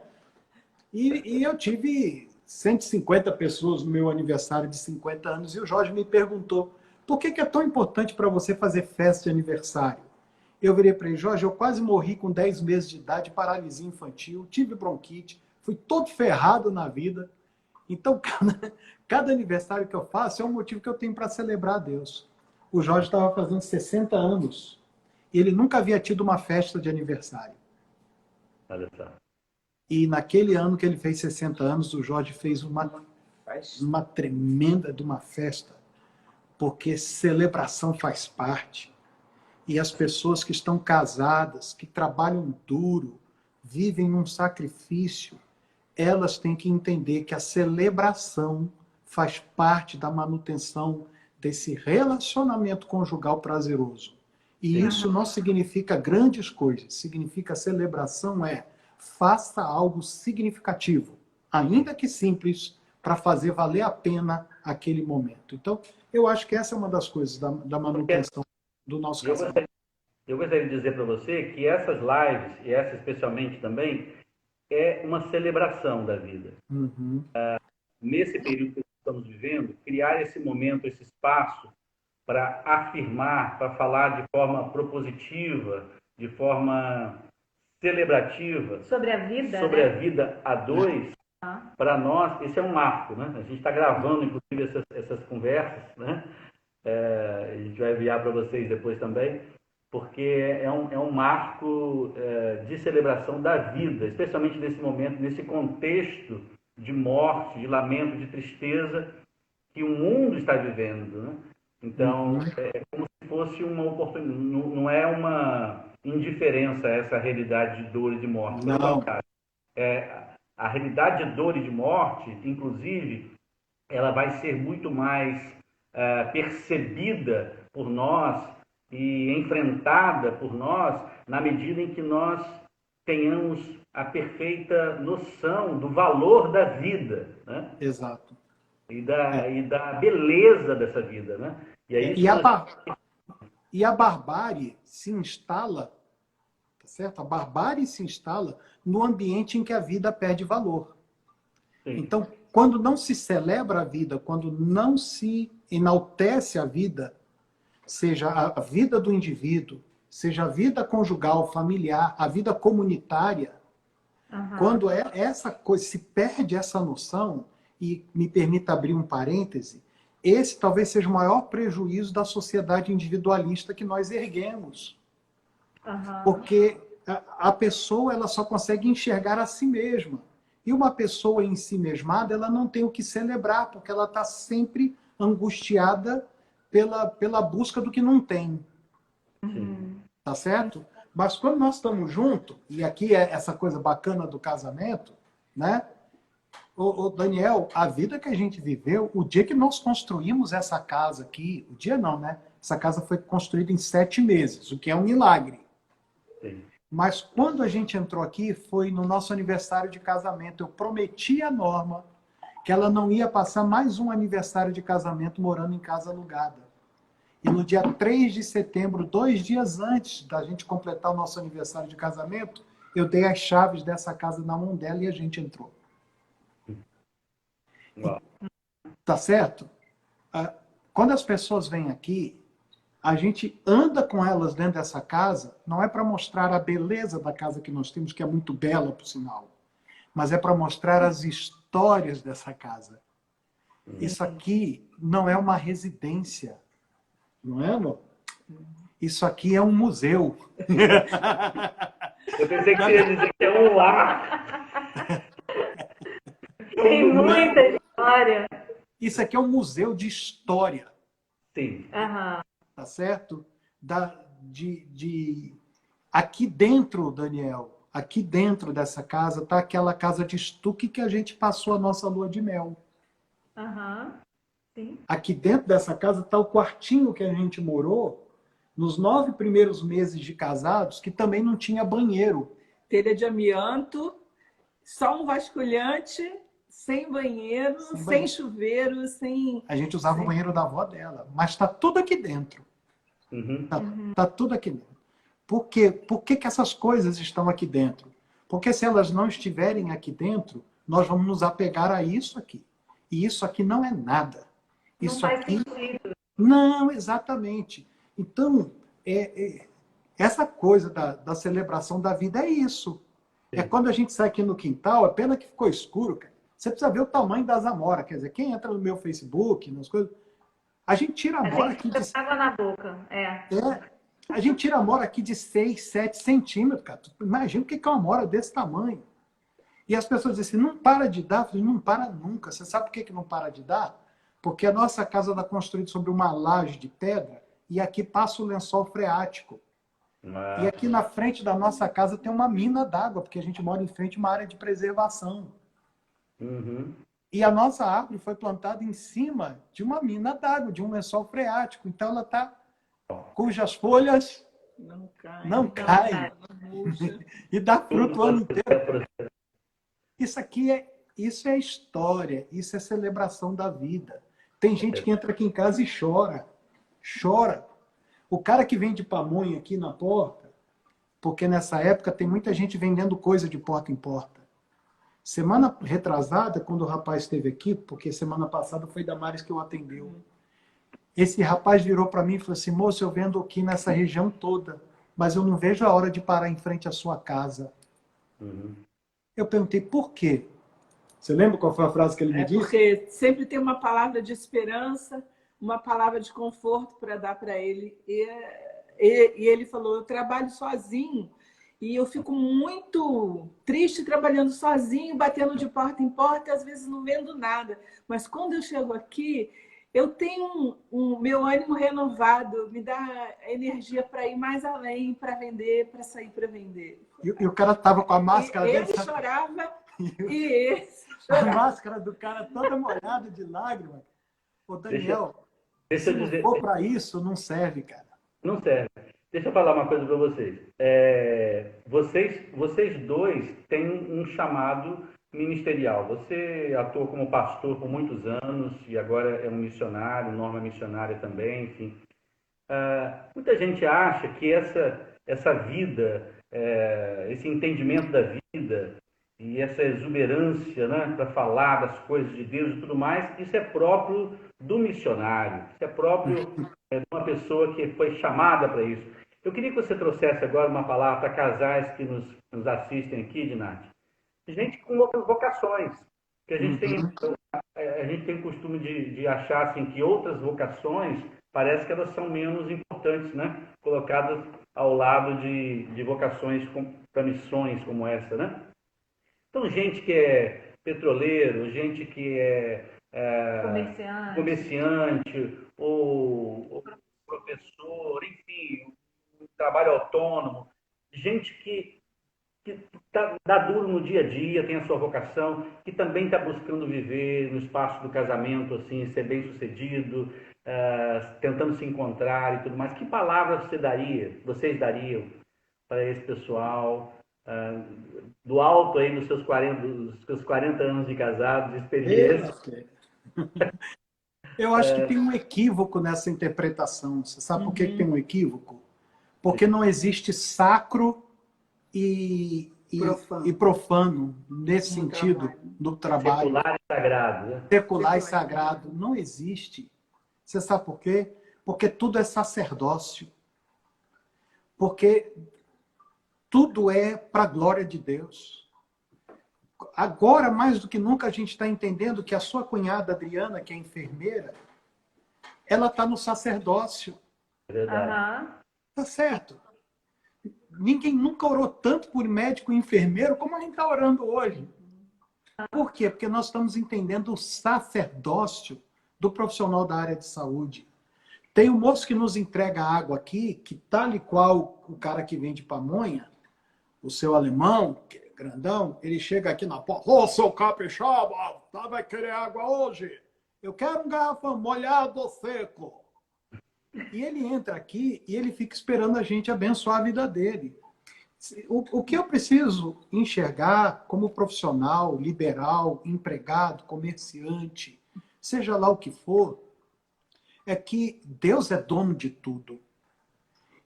E eu tive 150 pessoas no meu aniversário de 50 anos e o Jorge me perguntou por que é tão importante para você fazer festa de aniversário? Eu virei para ele, Jorge, eu quase morri com 10 meses de idade, paralisia infantil, tive bronquite, fui todo ferrado na vida. Então, cada aniversário que eu faço é um motivo que eu tenho para celebrar a Deus. O Jorge estava fazendo 60 anos e ele nunca havia tido uma festa de aniversário. Olha só. E naquele ano que ele fez 60 anos, o Jorge fez uma tremenda de uma festa, porque celebração faz parte. E as pessoas que estão casadas, que trabalham duro, vivem num sacrifício, elas têm que entender que a celebração faz parte da manutenção desse relacionamento conjugal prazeroso. E isso não significa grandes coisas. Significa celebração faça algo significativo, ainda que simples, para fazer valer a pena aquele momento. Então, eu acho que essa é uma das coisas da manutenção do nosso casamento. Eu gostaria de dizer para você que essas lives, e essa especialmente também, é uma celebração da vida. Nesse período que estamos vivendo, criar esse momento, esse espaço para afirmar, para falar de forma propositiva, de forma celebrativa sobre a vida, sobre a vida a dois, para nós, esse é um marco, né? A gente está gravando, inclusive, essas conversas, né? A gente vai enviar para vocês depois também, porque é um marco de celebração da vida, especialmente nesse momento, nesse contexto de morte, de lamento, de tristeza que o mundo está vivendo, né? Então, é como se fosse uma oportunidade, não é uma indiferença a essa realidade de dor e de morte. Não. A realidade de dor e de morte, inclusive, ela vai ser muito mais percebida por nós e enfrentada por nós na medida em que nós tenhamos a perfeita noção do valor da vida, né? Exato. E da beleza dessa vida, né? E a barbárie se instala, tá certo? A barbárie se instala no ambiente em que a vida perde valor. Sim. Então, quando não se celebra a vida, quando não se enaltece a vida, seja a vida do indivíduo, seja a vida conjugal, familiar, a vida comunitária, quando essa coisa se perde essa noção, e me permita abrir um parêntese, esse talvez seja o maior prejuízo da sociedade individualista que nós erguemos. Porque a pessoa ela só consegue enxergar a si mesma. E uma pessoa em si mesmada, ela não tem o que celebrar, porque ela está sempre angustiada pela busca do que não tem. Tá certo? Mas quando nós estamos juntos, e aqui é essa coisa bacana do casamento, né? Ô, Daniel, a vida que a gente viveu, o dia que nós construímos essa casa aqui, o dia não, né? Essa casa foi construída em 7 meses, o que é um milagre. Sim. Mas quando a gente entrou aqui, foi no nosso aniversário de casamento. Eu prometi a Norma que ela não ia passar mais um aniversário de casamento morando em casa alugada. E no dia 3 de setembro, 2 dias antes da gente completar o nosso aniversário de casamento, eu dei as chaves dessa casa na mão dela e a gente entrou. Uau. Tá certo? Quando as pessoas vêm aqui, a gente anda com elas dentro dessa casa, não é para mostrar a beleza da casa que nós temos, que é muito bela, por sinal, mas é para mostrar as histórias dessa casa. Isso aqui não é uma residência, não é, amor? Isso aqui é um museu. Eu pensei que você ia dizer que é um lar. Tem muita história. Isso aqui é um museu de história. Sim. Aham. Tá certo? Aqui dentro, Daniel, aqui dentro dessa casa, tá aquela casa de estuque que a gente passou a nossa lua de mel. Aham. Sim. Aqui dentro dessa casa tá o quartinho que a gente morou nos 9 primeiros meses de casados, que também não tinha banheiro. Telha de amianto, só um vasculhante, sem banheiro, sem chuveiro, sem... A gente usava o banheiro da avó dela, mas tá tudo aqui dentro. Uhum. Tá tudo aqui dentro. Por quê? Por que essas coisas estão aqui dentro? Porque se elas não estiverem aqui dentro, nós vamos nos apegar a isso aqui. E isso aqui não é nada. Não Isso faz aqui... sentido. Não, exatamente. Então, essa coisa da celebração da vida é isso. É quando a gente sai aqui no quintal, é pena que ficou escuro, cara. Você precisa ver o tamanho das amoras. Quer dizer, quem entra no meu Facebook, nas coisas... A gente tira amora aqui de... água na boca, a gente tira amora aqui de 6, 7 centímetros, cara. Imagina o que é uma amora desse tamanho. E as pessoas dizem assim, não para de dar. Eu falei, não para nunca. Você sabe por que não para de dar? Porque a nossa casa está construída sobre uma laje de pedra e aqui passa o lençol freático. E aqui na frente da nossa casa tem uma mina d'água, porque a gente mora em frente a uma área de preservação. Uhum. E a nossa árvore foi plantada em cima de uma mina d'água, de um lençol freático. Então ela está cujas folhas não caem. E dá fruto o ano inteiro. Isso é história, isso é celebração da vida. Tem gente que entra aqui em casa e chora. Chora. O cara que vende pamonha aqui na porta, porque nessa época tem muita gente vendendo coisa de porta em porta. Semana retrasada, quando o rapaz esteve aqui, porque semana passada foi Damares que o atendeu. Esse rapaz virou para mim e falou assim, moço, eu vendo aqui nessa região toda, mas eu não vejo a hora de parar em frente à sua casa. Uhum. Eu perguntei, por quê? Você lembra qual foi a frase que ele me disse? Porque sempre tem uma palavra de esperança, uma palavra de conforto para dar para ele. E ele falou, eu trabalho sozinho e eu fico muito triste trabalhando sozinho, batendo de porta em porta e às vezes não vendo nada. Mas quando eu chego aqui, eu tenho meu ânimo renovado, me dá energia para ir mais além, para vender, para sair para vender. E o cara tava com a máscara Ele dele, chorava e esse a chorava. máscara do cara toda molhada de lágrimas. Ô, Daniel, Deixa eu se não dizer... for para isso, não serve, cara. Não serve. Deixa eu falar uma coisa para vocês. Vocês dois têm um chamado ministerial. Você atuou como pastor por muitos anos e agora é um missionário, Norma é missionária também, enfim. Muita gente acha que essa vida, esse entendimento da vida e essa exuberância, né, para falar das coisas de Deus e tudo mais, isso é próprio do missionário, isso é próprio de uma pessoa que foi chamada para isso. Eu queria que você trouxesse agora uma palavra para casais que nos assistem aqui, Dinati. Gente com outras vocações, que a gente tem costume de achar assim, que outras vocações parece que elas são menos importantes, né? Colocadas ao lado de vocações para missões como essa, né? Então, gente que é petroleiro, gente que é comerciante ou professor, enfim, um trabalho autônomo, gente que dá duro no dia a dia, tem a sua vocação, que também está buscando viver no espaço do casamento, assim, ser bem-sucedido, tentando se encontrar e tudo mais. Que palavra vocês dariam para esse pessoal, do alto aí dos seus 40 anos de casados, de experiência? Eu acho que tem um equívoco nessa interpretação. Você sabe por que tem um equívoco? Porque não existe sacro e profano nesse sentido do trabalho. Secular e sagrado, né? Secular e sagrado. Não existe. Você sabe por quê? Porque tudo é sacerdócio. Porque tudo é para a glória de Deus. Agora, mais do que nunca, a gente está entendendo que a sua cunhada, Adriana, que é enfermeira, ela está no sacerdócio. É verdade. Tá certo. Ninguém nunca orou tanto por médico e enfermeiro como a gente está orando hoje. Por quê? Porque nós estamos entendendo o sacerdócio do profissional da área de saúde. Tem um moço que nos entrega água aqui, que tal e qual o cara que vem de pamonha, o seu alemão, que é grandão, ele chega aqui na porta, ô, seu capixaba, vai querer água hoje? Eu quero um garrafão molhado ou seco. E ele entra aqui e ele fica esperando a gente abençoar a vida dele. O que eu preciso enxergar como profissional, liberal, empregado, comerciante, seja lá o que for, é que Deus é dono de tudo.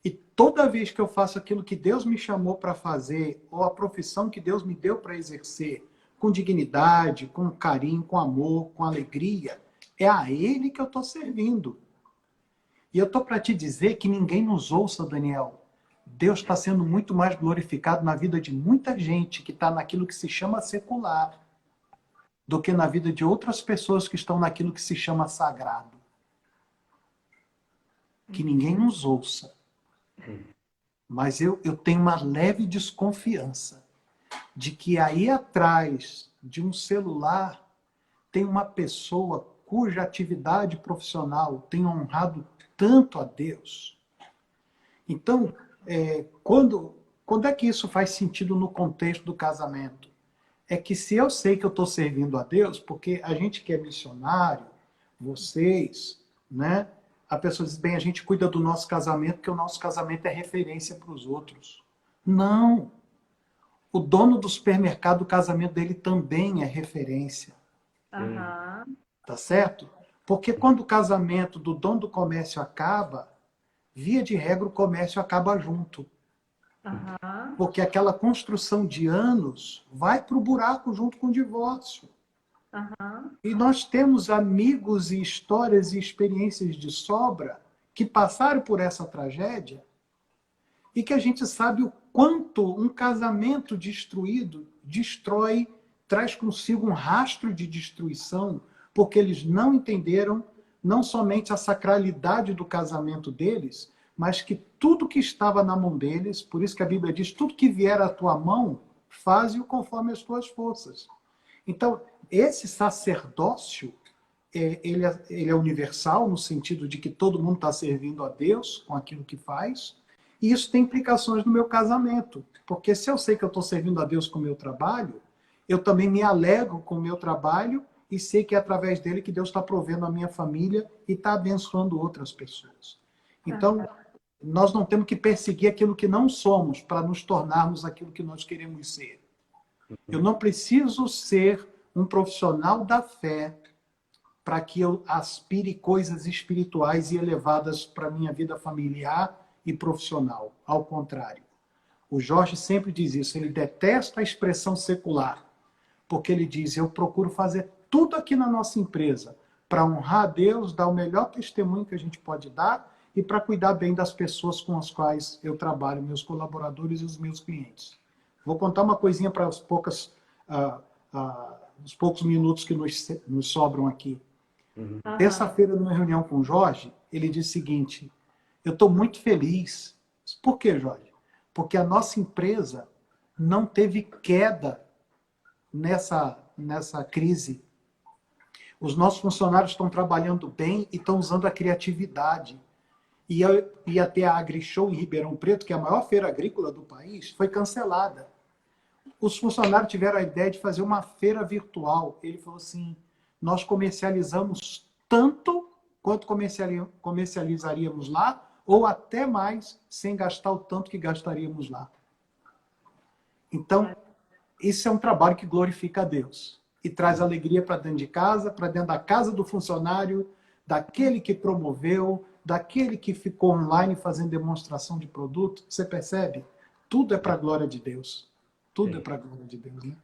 E toda vez que eu faço aquilo que Deus me chamou para fazer, ou a profissão que Deus me deu para exercer, com dignidade, com carinho, com amor, com alegria, é a Ele que eu estou servindo. E eu estou para te dizer que ninguém nos ouça, Daniel. Deus está sendo muito mais glorificado na vida de muita gente que está naquilo que se chama secular, do que na vida de outras pessoas que estão naquilo que se chama sagrado. Que ninguém nos ouça. Mas eu tenho uma leve desconfiança de que aí atrás de um celular tem uma pessoa cuja atividade profissional tem honrado tanto a Deus. Então, quando é que isso faz sentido no contexto do casamento? É que se eu sei que eu estou servindo a Deus, porque a gente que é missionário, vocês, né? A pessoa diz, bem, a gente cuida do nosso casamento porque o nosso casamento é referência para os outros. Não. O dono do supermercado, o casamento dele também é referência. Tá certo? Porque quando o casamento do dono do comércio acaba, via de regra, o comércio acaba junto. Porque aquela construção de anos vai para o buraco junto com o divórcio. E nós temos amigos e histórias e experiências de sobra que passaram por essa tragédia e que a gente sabe o quanto um casamento destruído destrói, traz consigo um rastro de destruição, porque eles não entenderam não somente a sacralidade do casamento deles, mas que tudo que estava na mão deles, por isso que a Bíblia diz, tudo que vier à tua mão, faze-o conforme as tuas forças. Então, esse sacerdócio, ele é universal, no sentido de que todo mundo está servindo a Deus com aquilo que faz, e isso tem implicações no meu casamento. Porque se eu sei que eu estou servindo a Deus com o meu trabalho, eu também me alegro com o meu trabalho e sei que é através dele que Deus está provendo a minha família e está abençoando outras pessoas. Então, nós não temos que perseguir aquilo que não somos para nos tornarmos aquilo que nós queremos ser. Eu não preciso ser um profissional da fé para que eu aspire coisas espirituais e elevadas para a minha vida familiar e profissional. Ao contrário. O Jorge sempre diz isso. Ele detesta a expressão secular, porque ele diz, eu procuro fazer tudo aqui na nossa empresa para honrar a Deus, dar o melhor testemunho que a gente pode dar e para cuidar bem das pessoas com as quais eu trabalho, meus colaboradores e os meus clientes. Vou contar uma coisinha para os poucos minutos que nos sobram aqui. Terça-feira, numa reunião com o Jorge, ele disse o seguinte, eu estou muito feliz. Por quê, Jorge? Porque a nossa empresa não teve queda nessa crise. Os nossos funcionários estão trabalhando bem e estão usando a criatividade. E eu ia ter a AgriShow em Ribeirão Preto, que é a maior feira agrícola do país, foi cancelada. Os funcionários tiveram a ideia de fazer uma feira virtual. Ele falou assim, nós comercializamos tanto quanto comercializaríamos lá, ou até mais, sem gastar o tanto que gastaríamos lá. Então, isso é um trabalho que glorifica a Deus. E traz alegria para dentro de casa, para dentro da casa do funcionário, daquele que promoveu, daquele que ficou online fazendo demonstração de produto. Você percebe? Tudo é para a glória de Deus. Tudo é para a glória de Deus, né?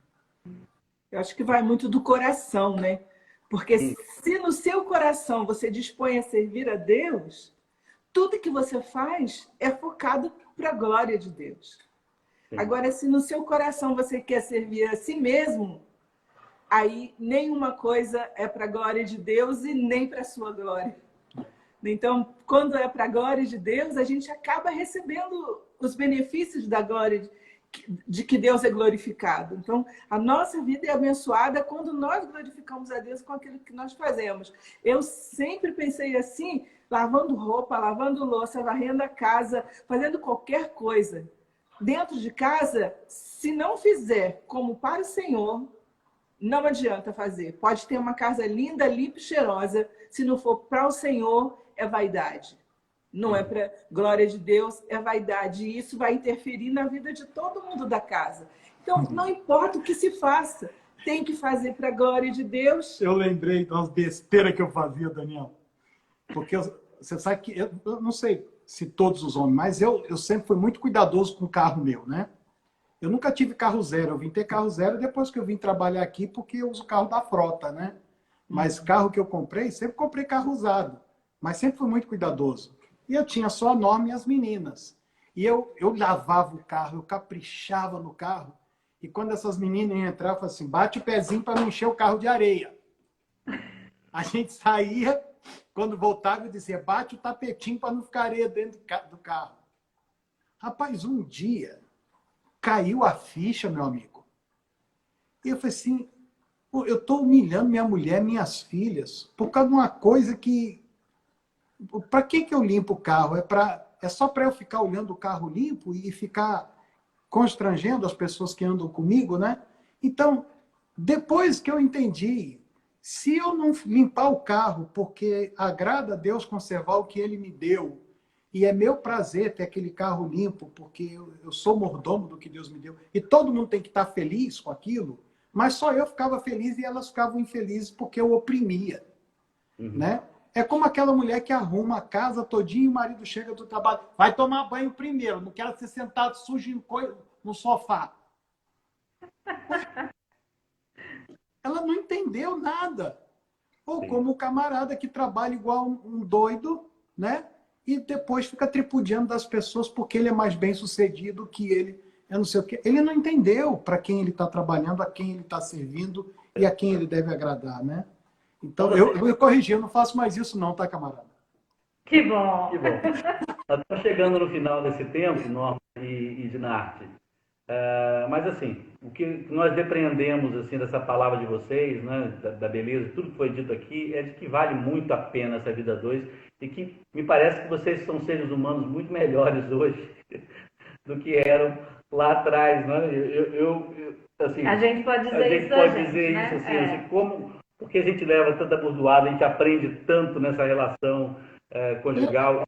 Eu acho que vai muito do coração, né? Porque se no seu coração você dispõe a servir a Deus, tudo que você faz é focado para a glória de Deus. Sim. Agora, se no seu coração você quer servir a si mesmo, aí nenhuma coisa é para a glória de Deus e nem para a sua glória. Então, quando é para a glória de Deus, a gente acaba recebendo os benefícios da glória de que Deus é glorificado. Então, a nossa vida é abençoada quando nós glorificamos a Deus com aquilo que nós fazemos. Eu sempre pensei assim, lavando roupa, lavando louça, varrendo a casa, fazendo qualquer coisa. Dentro de casa, se não fizer como para o Senhor, não adianta fazer. Pode ter uma casa linda, limpa e cheirosa. Se não for para o Senhor, é vaidade. Não é para glória de Deus, é vaidade. E isso vai interferir na vida de todo mundo da casa. Então, não importa o que se faça, tem que fazer para a glória de Deus. Eu lembrei das besteiras que eu fazia, Daniel. Porque você sabe que, eu não sei se todos os homens, mas eu sempre fui muito cuidadoso com o carro meu, né? Eu nunca tive carro zero. Eu vim ter carro zero depois que eu vim trabalhar aqui, porque eu uso o carro da frota, né? Mas carro que eu comprei, sempre comprei carro usado. Mas sempre fui muito cuidadoso. E eu tinha só a Norma e as meninas. E eu lavava o carro, eu caprichava no carro. E quando essas meninas iam entrar, eu falava assim, bate o pezinho para não encher o carro de areia. A gente saía, quando voltava, eu dizia, bate o tapetinho para não ficar areia dentro do carro. Rapaz, um dia caiu a ficha, meu amigo. E eu falei assim, eu estou humilhando minha mulher, minhas filhas, por causa de uma coisa que... Para que eu limpo o carro? É só para eu ficar olhando o carro limpo e ficar constrangendo as pessoas que andam comigo, né? Então, depois que eu entendi, se eu não limpar o carro porque agrada a Deus conservar o que Ele me deu, e é meu prazer ter aquele carro limpo, porque eu sou mordomo do que Deus me deu, e todo mundo tem que estar feliz com aquilo, mas só eu ficava feliz e elas ficavam infelizes porque eu oprimia, né? É como aquela mulher que arruma a casa todinha e o marido chega do trabalho. Vai tomar banho primeiro, não quero ser sentado sujo no sofá. Ela não entendeu nada. Ou como o camarada que trabalha igual um doido, né? E depois fica tripudiando das pessoas porque ele é mais bem sucedido que ele. Eu não sei o quê. Ele não entendeu para quem ele está trabalhando, a quem ele está servindo e a quem ele deve agradar, né? Então, eu corrigi, eu não faço mais isso não, tá, camarada? Que bom! Que bom. Nós estamos chegando no final desse tempo, Norma e Dinarte. Mas, assim, o que nós depreendemos assim, dessa palavra de vocês, né, da beleza, tudo que foi dito aqui, é de que vale muito a pena essa vida dois e que me parece que vocês são seres humanos muito melhores hoje do que eram lá atrás, né? Assim, a gente pode dizer a gente isso, pode gente, dizer né? isso assim, como... Porque a gente leva tanta bordoada, a gente aprende tanto nessa relação conjugal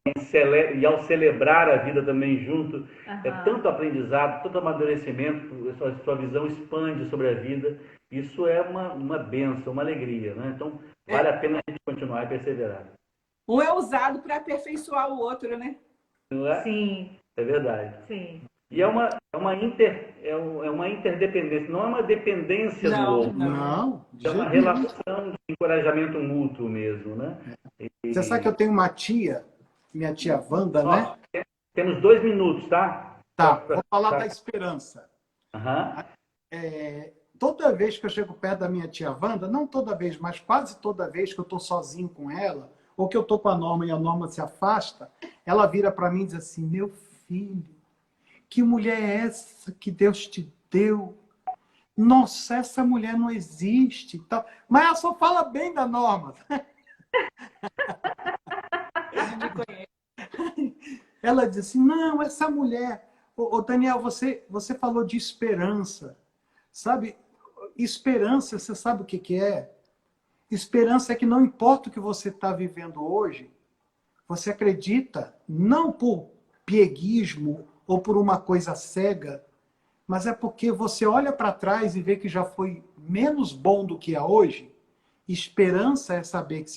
e ao celebrar a vida também junto, é tanto aprendizado, tanto amadurecimento, sua visão expande sobre a vida. Isso é uma bênção, uma alegria, né? Então, vale a pena a gente continuar e perseverar. Um é usado para aperfeiçoar o outro, né? Não é? Sim. É verdade. Sim. E é uma interdependência, não é uma dependência do outro. Não. É uma relação de encorajamento mútuo mesmo, né? Você sabe que eu tenho uma tia, minha tia Wanda, né? Temos 2 minutos, tá? Tá, vou falar da esperança. Uhum. Toda vez que eu chego perto da minha tia Wanda, não toda vez, mas quase toda vez que eu estou sozinho com ela, ou que eu estou com a Norma e a Norma se afasta, ela vira para mim e diz assim, meu filho, que mulher é essa que Deus te deu? Nossa, essa mulher não existe. Tal. Mas ela só fala bem da Norma. Ela diz assim, não, essa mulher... Ô, Daniel, você falou de esperança. Sabe, esperança, você sabe o que é? Esperança é que não importa o que você está vivendo hoje, você acredita, não por pieguismo ou por uma coisa cega, mas é porque você olha para trás e vê que já foi menos bom do que é hoje. Esperança é saber que